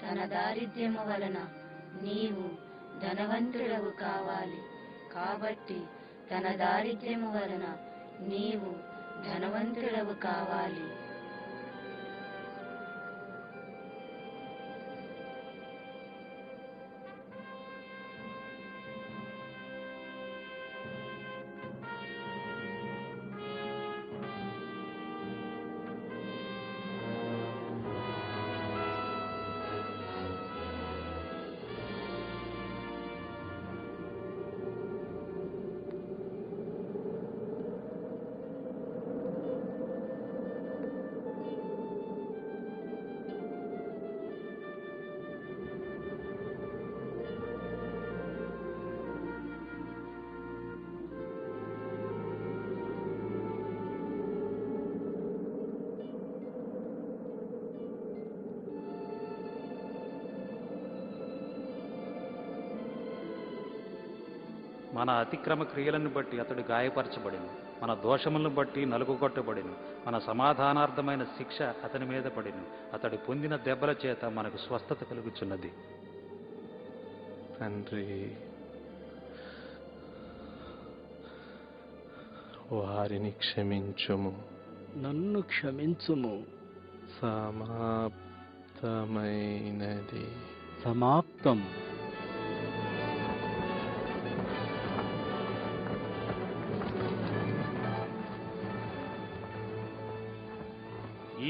తన దారిద్ర్యము వలన నీవు ధనవంతుడవు కావాలి. కాబట్టి తన దారిద్ర్యము వలన నీవు ధనవంతుడవు కావాలి. మన అతిక్రమ క్రియలను బట్టి అతడు గాయపరచబడిను, మన దోషములను బట్టి నలుగుగొట్టబడిను. మన సమాధానార్థమైన శిక్ష అతని మీద పడిను. అతడు పొందిన దెబ్బల చేత మనకు స్వస్థత కలుగుచున్నది. తండ్రి, వారిని క్షమించుము. నన్ను క్షమించుము. సమాప్తమైనది. సమాప్తం.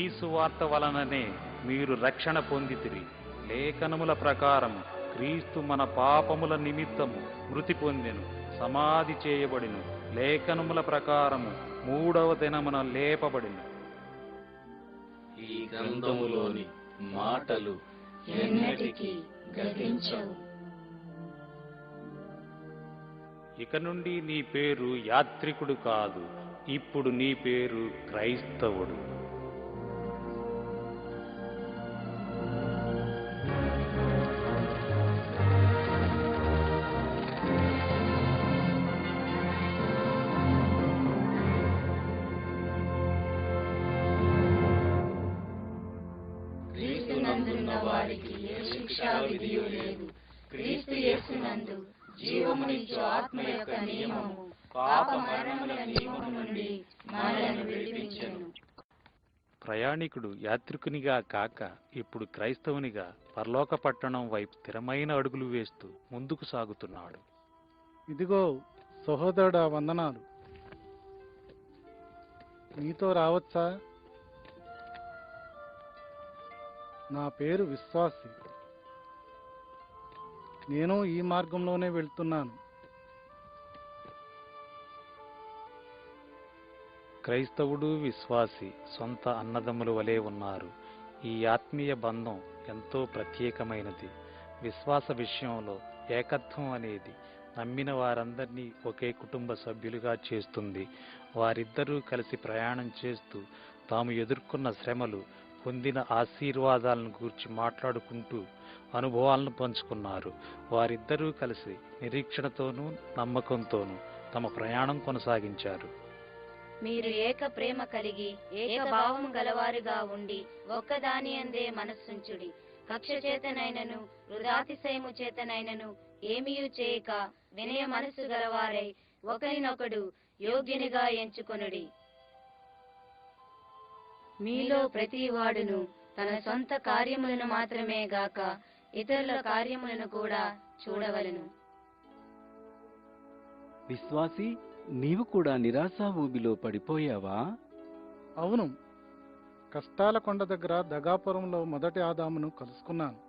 ఈ సువార్త వలననే మీరు రక్షణ పొందితిరి. లేఖనముల ప్రకారము క్రీస్తు మన పాపముల నిమిత్తము మృతి పొందెను, సమాధి చేయబడిను. లేఖనముల ప్రకారము 3వ దినమున లేపబడిను. ఈ గ్రంథములోని మాటలు ఎన్నటికీ గతించవు. ఇక నుండి నీ పేరు యాత్రికుడు కాదు, ఇప్పుడు నీ పేరు క్రైస్తవుడు. శిక్షా విధియు లేదు. క్రీస్తు యేసునందు జీవమునిచ్చు ఆత్మ యొక్క నియమము పాప మరణముల నియమము నుండి మనలను విడిపించెను. ప్రయాణికుడు యాత్రికునిగా కాక ఇప్పుడు క్రైస్తవునిగా పరలోక పట్టణం వైపు స్థిరమైన అడుగులు వేస్తూ ముందుకు సాగుతున్నాడు. ఇదిగో సహోదరుడా, వందనాలు. నీతో రావచ్చా? నా పేరు విశ్వాసి. నేను ఈ మార్గంలోనే వెళ్తున్నాను. క్రైస్తవుడు విశ్వాసి సొంత అన్నదమ్ముల వలె ఉన్నారు. ఈ ఆత్మీయ బంధం ఎంతో ప్రత్యేకమైనది. విశ్వాస విషయంలో ఏకత్వం అనేది నమ్మిన వారందరినీ ఒకే కుటుంబ సభ్యులుగా చేస్తుంది. వారిద్దరూ కలిసి ప్రయాణం చేస్తూ తాము ఎదుర్కొన్న శ్రమలు, పొందిన ఆశీర్వాదాలను గూర్చి మాట్లాడుకుంటూ అనుభవాలను పంచుకున్నారు. వారిద్దరూ కలిసి నిరీక్షణతోనూ నమ్మకంతోనూ తమ ప్రయాణం కొనసాగించారు. మీరు ఏక ప్రేమ కలిగి ఏక భావము గలవారుగా ఉండి ఒక్కదాని అందే మనస్సుంచుడి. కక్ష చేతనైనను వృధాతిశయము చేతనైనను ఏమీయు చేయక వినయ మనస్సు గలవారై ఒకరినొకడు యోగ్యునిగా ఎంచుకొనుడి. మీలో ప్రతి వాడును తన సొంత కార్యములను మాత్రమే గాక ఇతరుల కార్యములను కూడా చూడవలెను. విశ్వాసి, నీవు కూడా నిరాశా ఊబిలో పడిపోయావా? అవును, కష్టాల కొండ దగ్గర దగాపురంలో మొదటి ఆదామును కలుసుకున్నాను.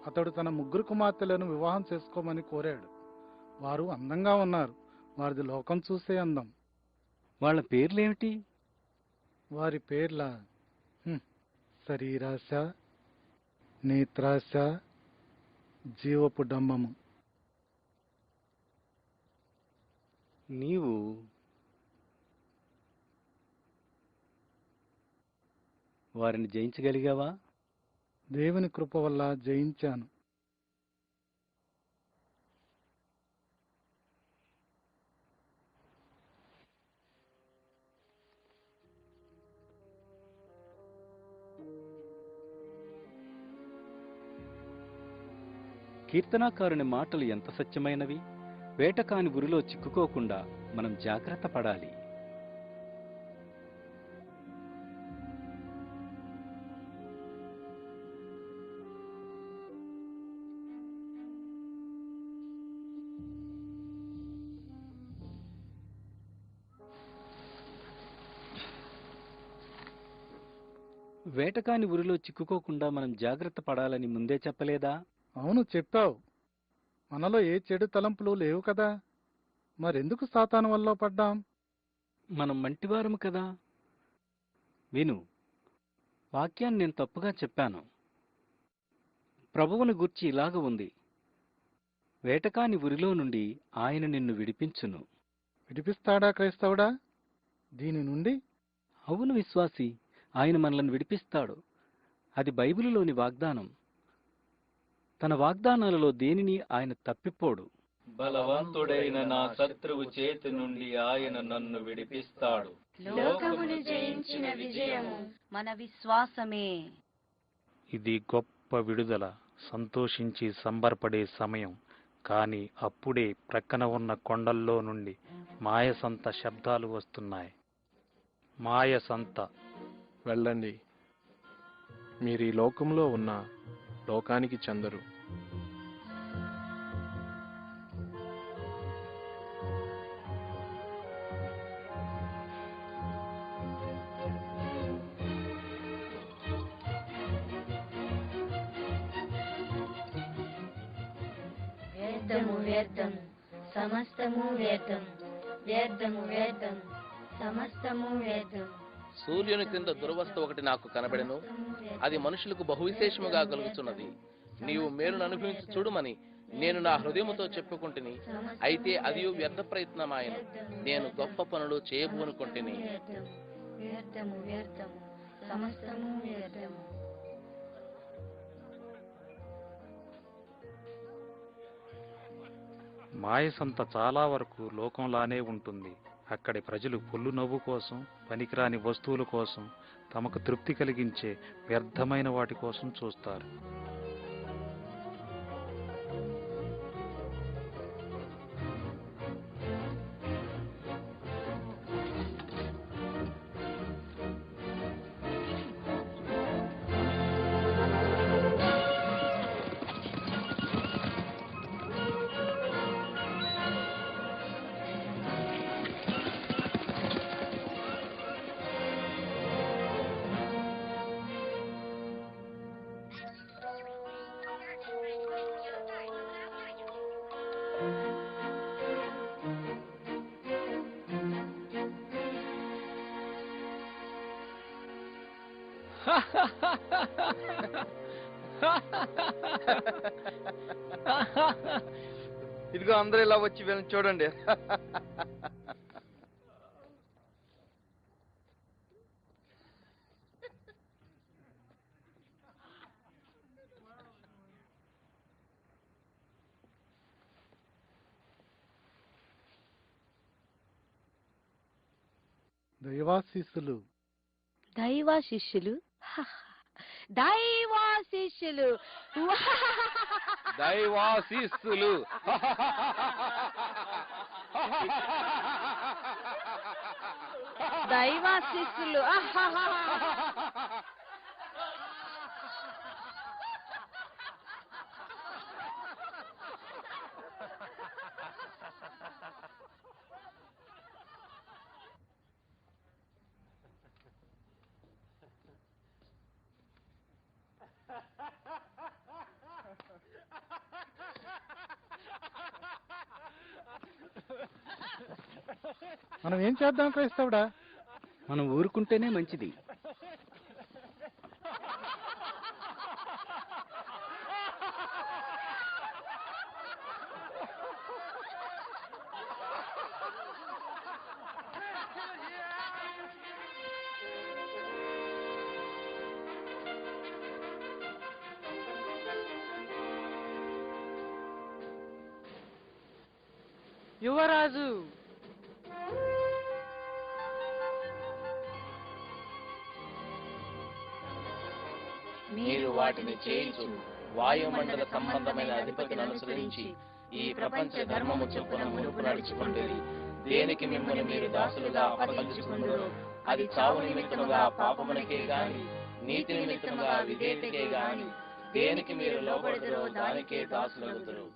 అతడు తన 3 కుమార్తెలను వివాహం చేసుకోమని కోరాడు. వారు అందంగా ఉన్నారు. వారిది లోకం చూసే అందం. వాళ్ళ పేర్లేమిటి? వారి పేర్ల శరీరాశ, నేత్రాశ, జీవపు డంబము. నీవు వారిని జయించగలిగావా? దేవుని కృప వల్ల జయించాను. కీర్తనాకారుని మాటలు ఎంత సత్యమైనవి! వేటకాని ఉరిలో చిక్కుకోకుండా మనం జాగ్రత్త పడాలి. వేటకాని ఉరిలో చిక్కుకోకుండా మనం జాగ్రత్త పడాలని ముందే చెప్పలేదా? అవును, చెప్పావు. మనలో ఏ చెడు తలంపులు లేవు కదా. మరెందుకు సాతాను వల్ల పడ్డాం? మనం మంటివారము కదా. విను, వాక్యాన్ని నేను తప్పుగా చెప్పాను. ప్రభువును గూర్చి ఇలాగ ఉంది: వేటకాని ఉరిలో నుండి ఆయన నిన్ను విడిపించును. విడిపిస్తాడా క్రైస్తవుడా దీని నుండి? అవును విశ్వాసి, ఆయన మనల్ని విడిపిస్తాడు. అది బైబిలులోని వాగ్దానం. తన వాగ్దానాలలో దేనిని ఆయన తప్పిపోడు. బలవంతుడైన నా శత్రువు చేతి నుండి ఆయన నన్ను విడిపిస్తాడు. లోకమును జయించిన విజయము మన విశ్వాసమే. ఇది గొప్ప విడుదల, సంతోషించి సంబరపడే సమయం. కానీ అప్పుడే ప్రక్కన ఉన్న కొండల్లో నుండి మాయసంత శబ్దాలు వస్తున్నాయి. మాయసంత. వెళ్ళండి, మీరు ఈ లోకంలో ఉన్న లోకానికి చెందరు. వ్యర్థము వ్యర్థము సమస్తము వ్యర్థము, వ్యర్థము వ్యర్థము సమస్తము వ్యర్థము. సూర్యుని క్రింద దుర్వస్థ ఒకటి నాకు కనబడెను. అది మనుషులకు బహువిశేషముగా కలుగుతున్నది. నీవు మేలును అనుభవించి చూడుమని నేను నా హృదయముతో చెప్పుకుంటుని, అయితే అది వ్యర్థ ప్రయత్నమాయను. నేను గొప్ప పనులు చేయబోనుకుంటుని. వ్యర్థము వ్యర్థము సమస్తము వ్యర్థము. మాయసంత చాలా వరకు లోకంలానే ఉంటుంది. అక్కడి ప్రజలు పొల్లు నవ్వు కోసం, పనికిరాని వస్తువుల కోసం, తమకు తృప్తి కలిగించే వ్యర్థమైన వాటి కోసం చూస్తారు. ఇదిగో అందరూ ఇలా వచ్చి వీళ్ళని చూడండి. దైవాశీస్సులు. దైవాశిష్యులు దైవాశిష్యులు దైవాశీస్సులు. దైవాశిష్యులు మనం ఏం చేద్దాం క్రైస్తవుడా? మనం ఊరుకుంటేనే మంచిది. యువరాజు, మీరు వాటిని చేయించు వాయుమండల సంబంధమైన అధిపతిని అనుసరించి ఈ ప్రపంచ ధర్మము చొప్పున మునుపు నడుచుకుంటేది. దేనికి మిమ్మల్ని మీరు దాసులుగా అప్పగించుకుందరో అది చావు నిమిత్తముగా పాపమునకే గాని నీతి నిమిత్తముగా విధేయతకే గాని దేనికి మీరు లోబడదరో దానికే దాసులగుదురు.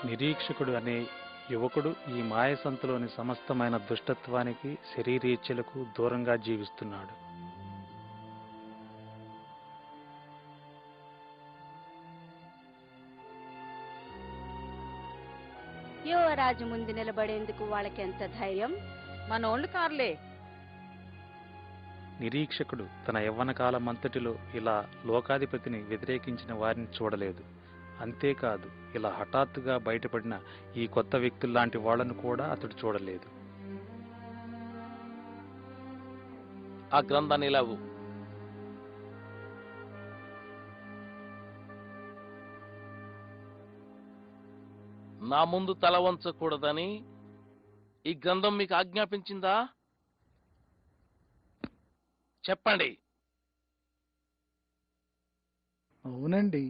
నిరీక్షకుడు అనే యువకుడు ఈ మాయసంతలోని సమస్తమైన దుష్టత్వానికి శరీరేచ్ఛలకు దూరంగా జీవిస్తున్నాడు. యువరాజు ముందు నిలబడేందుకు వాళ్ళకెంత ధైర్యం! మనోళ్ళు కార్లే. నిరీక్షకుడు తన యవ్వన కాలమంతటిలో ఇలా లోకాధిపతిని వ్యతిరేకించిన వారిని చూడలేదు. అంతేకాదు, ఇలా హఠాత్తుగా బయటపడిన ఈ కొత్త వ్యక్తుల్లాంటి వాళ్లను కూడా అతడు చూడలేదు. ఆ గ్రంథాన్ని ఇలాగు. నా ముందు తల వంచకూడదని ఈ గ్రంథం మీకు ఆజ్ఞాపించిందా? చెప్పండి. అవునండి.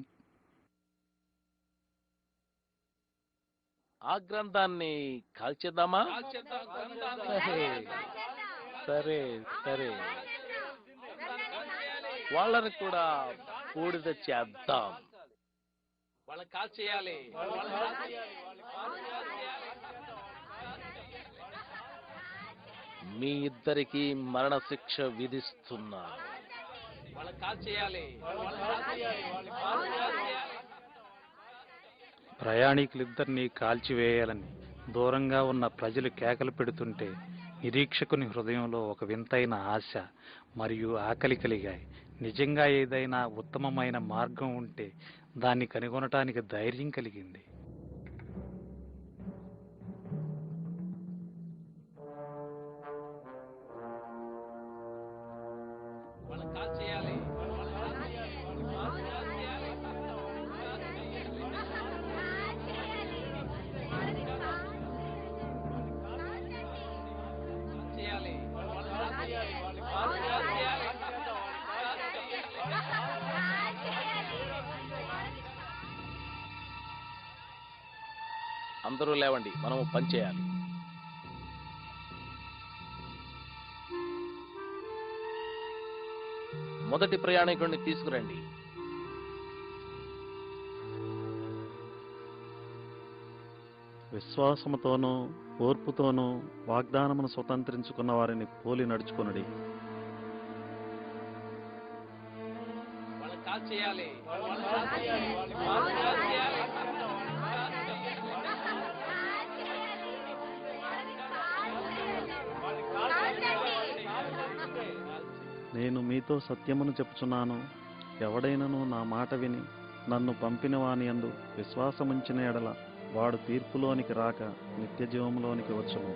ఆ గ్రంథాన్ని కాల్చేద్దామా? సరే సరే సరే, వాళ్ళని కూడా బూడిద చేద్దాం. వాళ్ళని కాల్చేయాలి. మీ ఇద్దరికి మరణశిక్ష విధిస్తున్నా. వాళ్ళని కాల్చేయాలి. ప్రయాణికులిద్దరినీ కాల్చివేయాలని దూరంగా ఉన్న ప్రజలు కేకలు పెడుతుంటే నిరీక్షకుని హృదయంలో ఒక వింతైన ఆశ మరియు ఆకలి కలిగాయి. నిజంగా ఏదైనా ఉత్తమమైన మార్గం ఉంటే దాన్ని కనుగొనటానికి ధైర్యం కలిగింది. అందరూ లేవండి, మనము పని చేయాలి. మొదటి ప్రయాణికుడిని తీసుకురండి. విశ్వాసముతోనూ ఓర్పుతోనూ వాగ్దానమును స్వతంత్రించుకున్న వారిని పోలి నడుచుకొనుడి. చేయాలి. నేను మీతో సత్యమును చెప్పుచున్నాను, ఎవడైనను నా మాట విని నన్ను పంపిన వాని యందు విశ్వాసముంచిన ఎడల వాడు తీర్పులోనికి రాక నిత్య జీవములోనికి వచ్చును.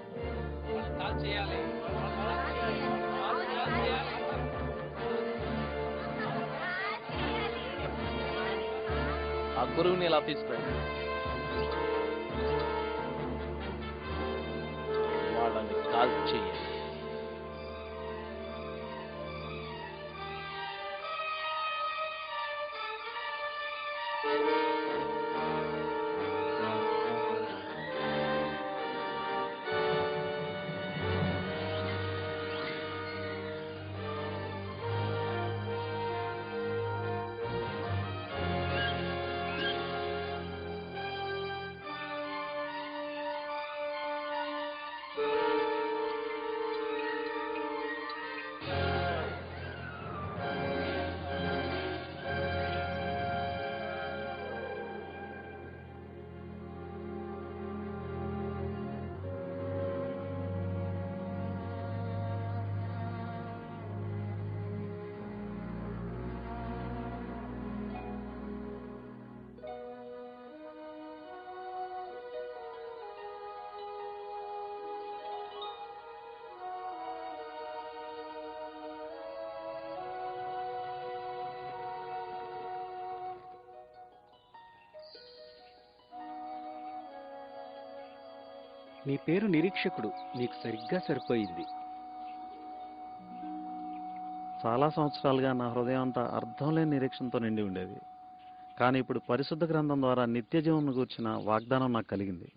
ఆ గురువుని ఇలా తీసుకురండి. వాళ్ళని కాల్ చేయాలి. నీ పేరు నిరీక్షకుడు, నీకు సరిగ్గా సరిపోయింది. చాలా సంవత్సరాలుగా నా హృదయం అంతా అర్థం లేని నిరీక్షణతో నిండి ఉండేది. కానీ ఇప్పుడు పరిశుద్ధ గ్రంథం ద్వారా నిత్య జీవమును గూర్చిన వాగ్దానం నాకు కలిగింది.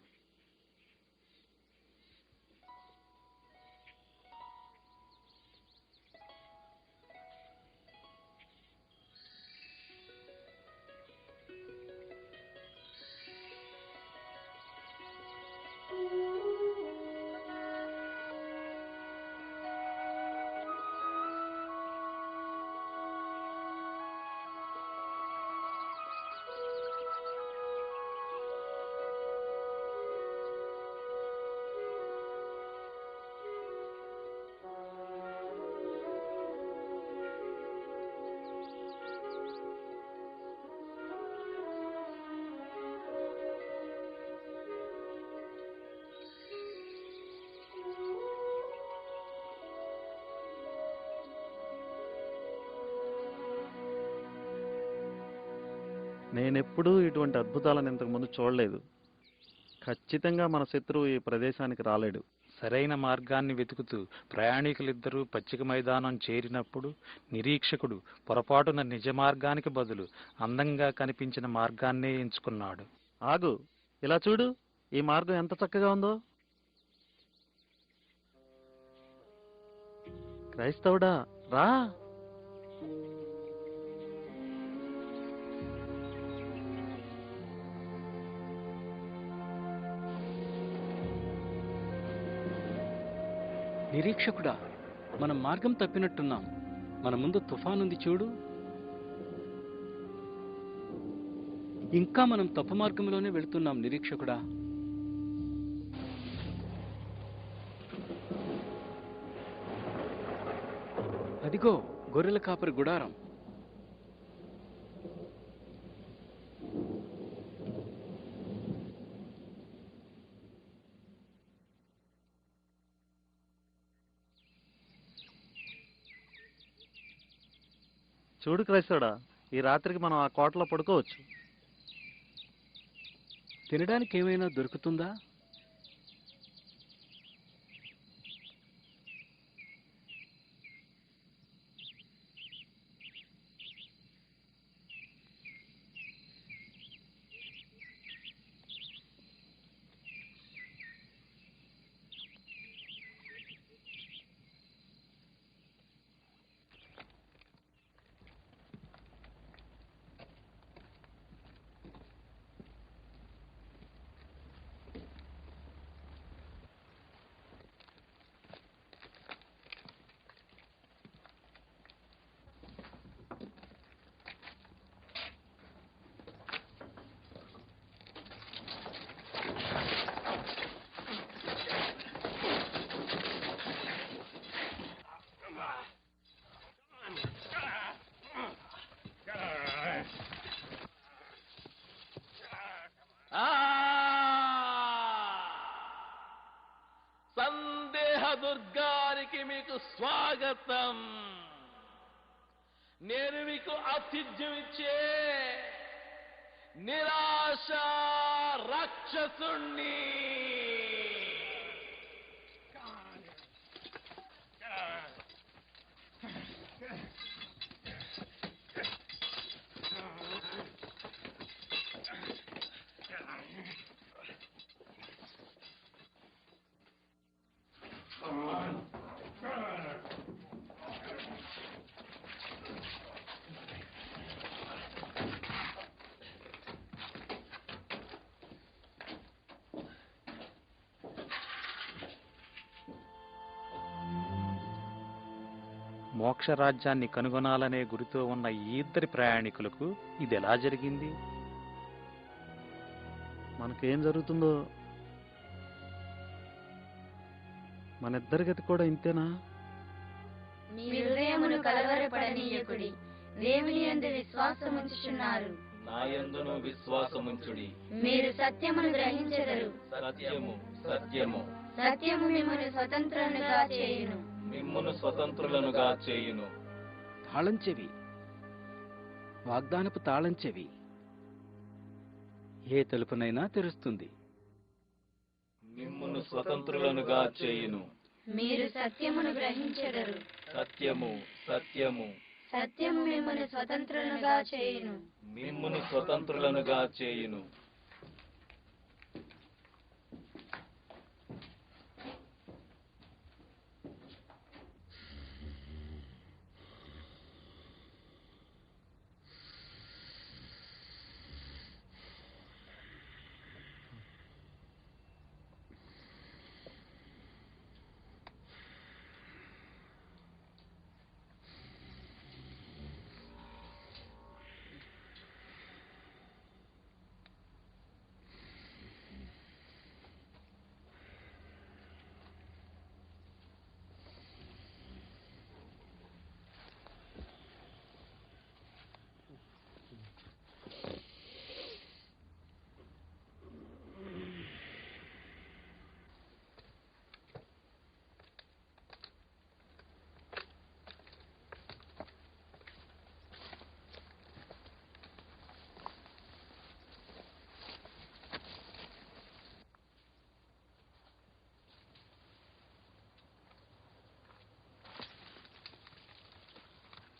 నేనెప్పుడూ ఇటువంటి అద్భుతాలను ఇంతకుముందు చూడలేదు. ఖచ్చితంగా మన శత్రువు ఈ ప్రదేశానికి రాలేడు. సరైన మార్గాన్ని వెతుకుతూ ప్రయాణికులిద్దరూ పచ్చిక మైదానం చేరినప్పుడు నిరీక్షకుడు పొరపాటున నిజ మార్గానికి బదులు అందంగా కనిపించిన మార్గాన్నే ఎంచుకున్నాడు. ఆగు, ఇలా చూడు, ఈ మార్గం ఎంత చక్కగా ఉందో. క్రైస్తవుడా, రా. నిరీక్షకుడా, మనం మార్గం తప్పినట్టున్నాం. మన ముందు తుఫానుంది చూడు. ఇంకా మనం తప్పు మార్గంలోనే వెళుతున్నాం నిరీక్షకుడా. అదిగో గొర్రెల కాపరి గుడారం. చూడు క్రైస్తవుడా, ఈ రాత్రికి మనం ఆ కోటలో పడుకోవచ్చు. తినడానికి ఏమైనా దొరుకుతుందా? దుర్గానికి మీకు స్వాగతం. నేను మీకు ఆతిథ్యం ఇచ్చే నిరాశ రాక్షసుణ్ణి. మోక్షరాజ్యాన్ని కనుగొనాలనే గురితో ఉన్న ఈ ఇద్దరి ప్రయాణికులకు ఇది ఎలా జరిగింది? మనకేం జరుగుతుందో మన ఇద్దరి గతి కూడా ఇంతేనా? మీ హృదయమును కలవరపడనీయకుడి, దేవుని యందు విశ్వాసముంచుచున్నారు, నాయందును విశ్వాసముంచుడి. మీరు సత్యమును గ్రహించెదరు, సత్యము సత్యము సత్యము మిమ్మల్ని స్వతంత్రులుగా చేయును. మిమ్మును స్వతంత్రులనుగా చేయును. తాళం చెవి, వాగ్దానపు తాళం చెవి ఏ తలుపునైనా తెరుస్తుంది. మిమ్మును స్వతంత్రులనుగా చేయును. మీరు సత్యమును గ్రహించెదరు, సత్యము సత్యము సత్యము మిమ్మల్ని స్వతంత్రులుగా చేయును. మిమ్మును స్వతంత్రులనుగా చేయును.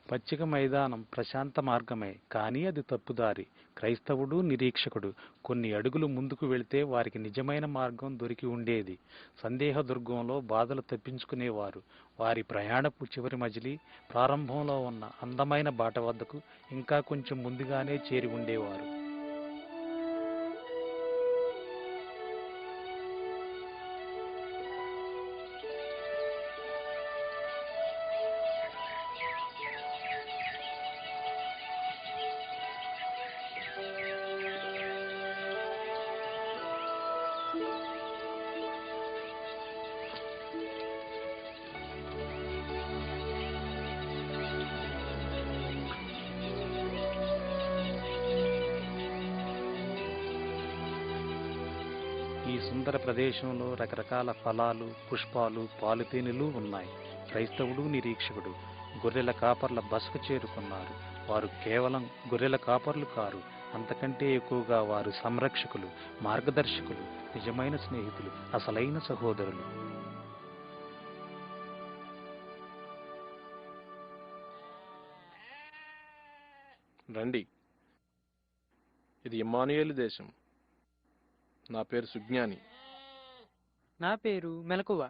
పచ్చిక మైదానం ప్రశాంత మార్గమే, కానీ అది తప్పుదారి. క్రైస్తవుడు నిరీక్షకుడు కొన్ని అడుగులు ముందుకు వెళితే వారికి నిజమైన మార్గం దొరికి ఉండేది. సందేహ దుర్గంలో బాధలు తప్పించుకునేవారు వారి ప్రయాణపు చివరి మజిలీ ప్రారంభంలో ఉన్న అందమైన బాట వద్దకు ఇంకా కొంచెం ముందుగానే చేరి ఉండేవారు. ఈ సుందర ప్రదేశంలో రకరకాల ఫలాలు, పుష్పాలు, పాలుతేనెలు ఉన్నాయి. క్రైస్తవుడు నిరీక్షకుడు గొర్రెల కాపర్ల బసకు చేరుకున్నారు. వారు కేవలం గొర్రెల కాపర్లు కారు, అంతకంటే ఎక్కువగా వారు సంరక్షకులు, మార్గదర్శకులు, నిజమైన స్నేహితులు, అసలైన సహోదరులు. రండి, ఇది ఇమ్మానుయేలు దేశం. నా పేరు సుజ్ఞాని. నా పేరు మెలకువ.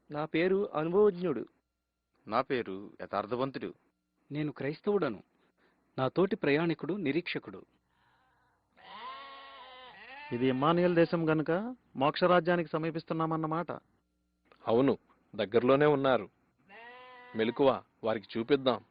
నా పేరు అనుభవజ్ఞుడు. నా పేరు యథార్థవంతుడు. నేను క్రైస్తవుడను. నా తోటి ప్రయాణికుడు నిరీక్షకుడు. ఇది ఇమ్మానుయేల్ దేశం గనుక మోక్షరాజ్యానికి సమీపిస్తున్నామన్నమాట. అవును, దగ్గరలోనే ఉన్నారు. మెలకువ, వారికి చూపిద్దాం.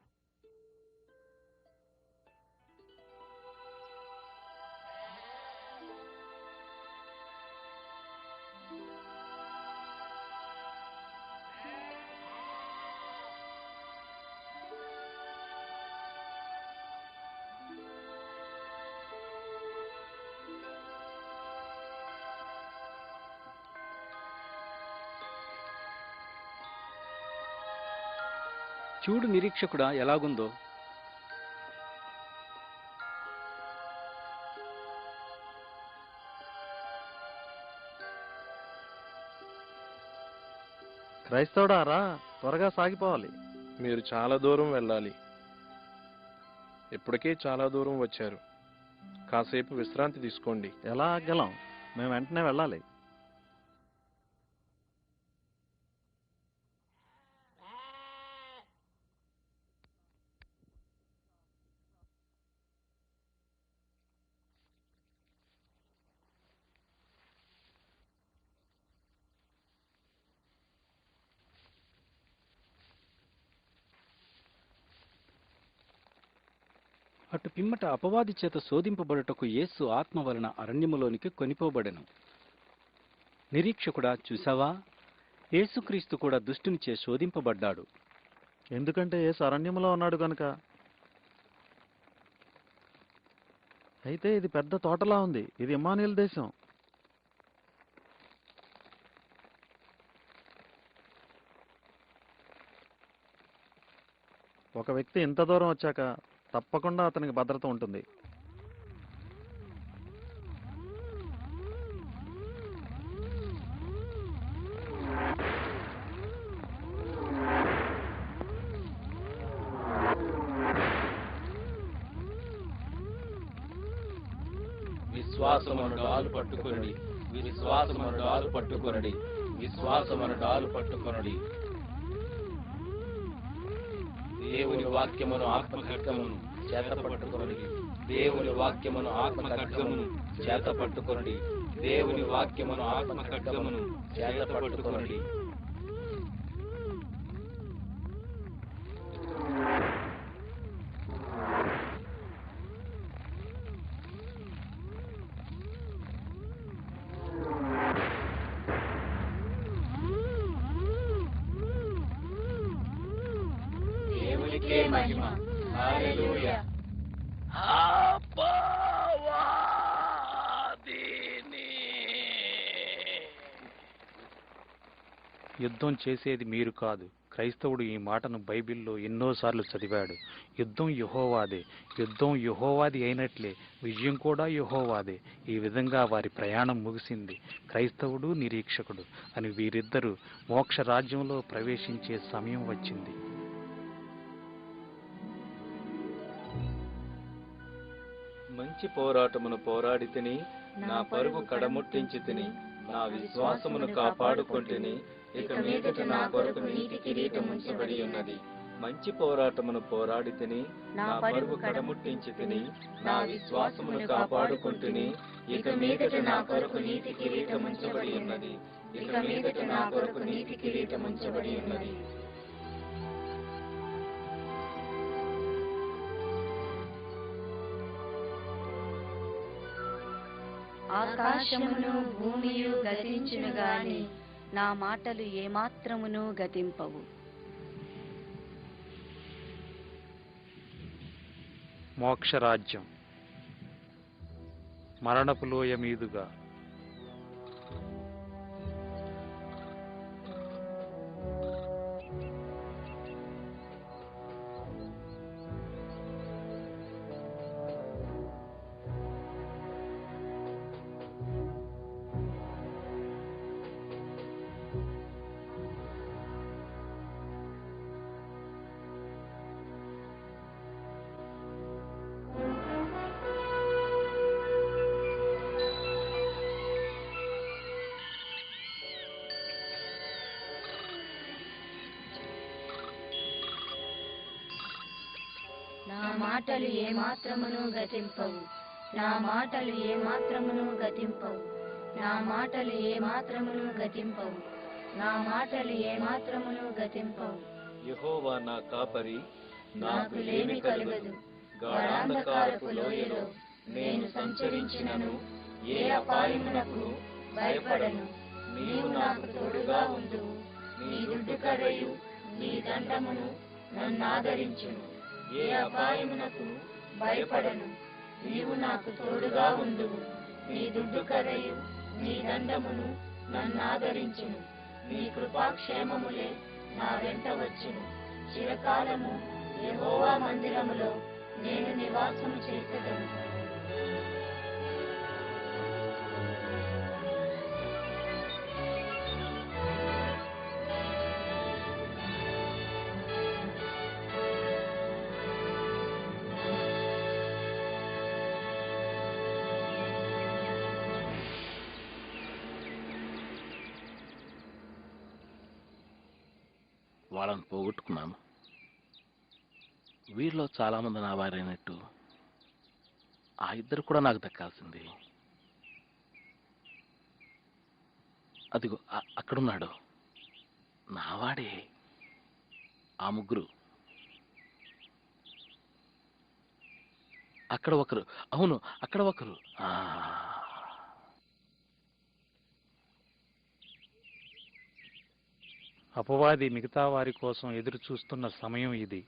చూడు నిరీక్షకుడా ఎలాగుందో. క్రైస్తవుడా రా, త్వరగా సాగిపోవాలి. మీరు చాలా దూరం వెళ్ళాలి. ఇప్పటికే చాలా దూరం వచ్చారు. కాసేపు విశ్రాంతి తీసుకోండి. ఎలా ఆగలం? మేము వెంటనే వెళ్ళాలి. అటు పిమ్మట అపవాది చేత శోధింపబడుటకు యేసు ఆత్మ వలన అరణ్యములోనికి కొనిపోబడెను. నిరీక్షకుడా చూసావా, యేసుక్రీస్తు కూడా దుష్టునిచే శోధింపబడ్డాడు. ఎందుకంటే యేసు అరణ్యములో ఉన్నాడు గనుక. అయితే ఇది పెద్ద తోటలా ఉంది. ఇది ఇమ్మానుయేలు దేశం. ఒక వ్యక్తి ఇంత దూరం వచ్చాక తప్పకుండా అతనికి భద్రత ఉంటుంది. విశ్వాసమును డాలు పట్టుకొనుడి, విశ్వాసమును డాలు పట్టుకొనుడి, విశ్వాసమును డాలు పట్టుకొనుడి. దేవుని వాక్యమును ఆత్మ ఖడ్గమును చేత పట్టుకొనుడి, దేవుని వాక్యమును ఆత్మ ఖడ్గమును చేత పట్టుకొనుడి, దేవుని వాక్యమును ఆత్మ ఖడ్గమును చేత పట్టుకొనుడి. దేవునికే మహిమ. హల్లెలూయా. యుద్ధం చేసేది మీరు కాదు. క్రైస్తవుడు ఈ మాటను బైబిల్లో ఎన్నోసార్లు చదివాడు. యుద్ధం యెహోవాదే. యుద్ధం యెహోవాది అయినట్లే విజయం కూడా యెహోవాదే. ఈ విధంగా వారి ప్రయాణం ముగిసింది. క్రైస్తవుడు, నిరీక్షకుడు అని వీరిద్దరూ మోక్ష రాజ్యంలో ప్రవేశించే సమయం వచ్చింది. మంచి పోరాటమును పోరాడి తిని, నా పరుగు కడముట్టించి తిని, నా విశ్వాసమును కాపాడుకొంటిని. ఇక మీదట నా కొరకు నీతి కిరీటం ఉంచబడి ఉన్నది. మంచి పోరాటమును పోరాడి తిని, నా పరుగు కడముట్టించి తిని, నా విశ్వాసమును కాపాడుకొంటిని. ఇక మీదట నా కొరకు నీతి కిరీటం ఉంచబడి ఉన్నది. ఇక మీదట నా కొరకు నీతి కిరీటం ఉంచబడి ఉన్నది. ఆకాశమును భూమియు గతించును గాని నా మాటలు ఏమాత్రమును గతింపవు. మోక్షరాజ్యం. మరణపు లోయ మీదుగా నా మాటలు ఏమాత్రమును గతింపవు. నా మాటలు ఏమాత్రమును గతింపవు. నా మాటలు ఏమాత్రమును గతింపవు. నా మాటలు ఏమాత్రమును గతింపవు. యెహోవా నా కాపరి, నాకు లేమి కలుగదు. గాఢాంధకారపు లోయలో నేను సంచరించినను ఏ అపాయమునకు భయపడను. నీవు నాకు తోడుగా ఉందువు. నీ దుడ్డు కర్రయు నీ దండమును నన్ను ఆదరించును. ఏ అపాయమునకు భయపడను. నీవు నాకు తోడుగా ఉందువు. నీ దుడ్డు కర్రయు నీ దండమును నన్ను ఆదరించును. నీ కృపాక్షేమములే నా వెంట వచ్చును. చిరకాలము యెహోవా మందిరములో నేను నివాసము చేసేదను. వాళ్ళని పోగొట్టుకున్నాను. వీరిలో చాలా మంది నా వారైనట్టు ఆ ఇద్దరు కూడా నాకు దక్కాల్సింది. అదిగో అక్కడున్నాడు నావాడే. ఆ ముగ్గురు, అక్కడ ఒకరు, అవును అక్కడ ఒకరు. అపవాది మిగతా వారి కోసం ఎదురు చూస్తున్న సమయం ఇది.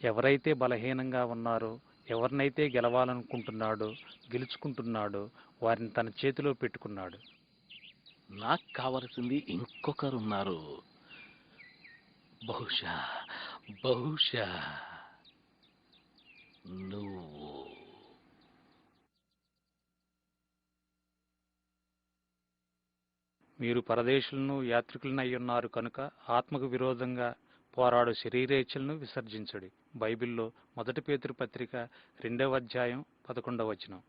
ఎవరైతే బలహీనంగా ఉన్నారో, ఎవరినైతే గెలవాలనుకుంటున్నాడో, గెలుచుకుంటున్నాడో వారిని తన చేతిలో పెట్టుకున్నాడు. నాకు కావలసింది ఇంకొకరున్నారు. బహుశా బహుశా నువ్వు. మీరు పరదేశులను యాత్రికులను అయ్యున్నారు కనుక ఆత్మకు విరోధంగా పోరాడు శరీరేచ్ఛలను విసర్జించుడి. బైబిల్లో 1 పేతురు పత్రిక 2వ అధ్యాయం 11వ వచనం.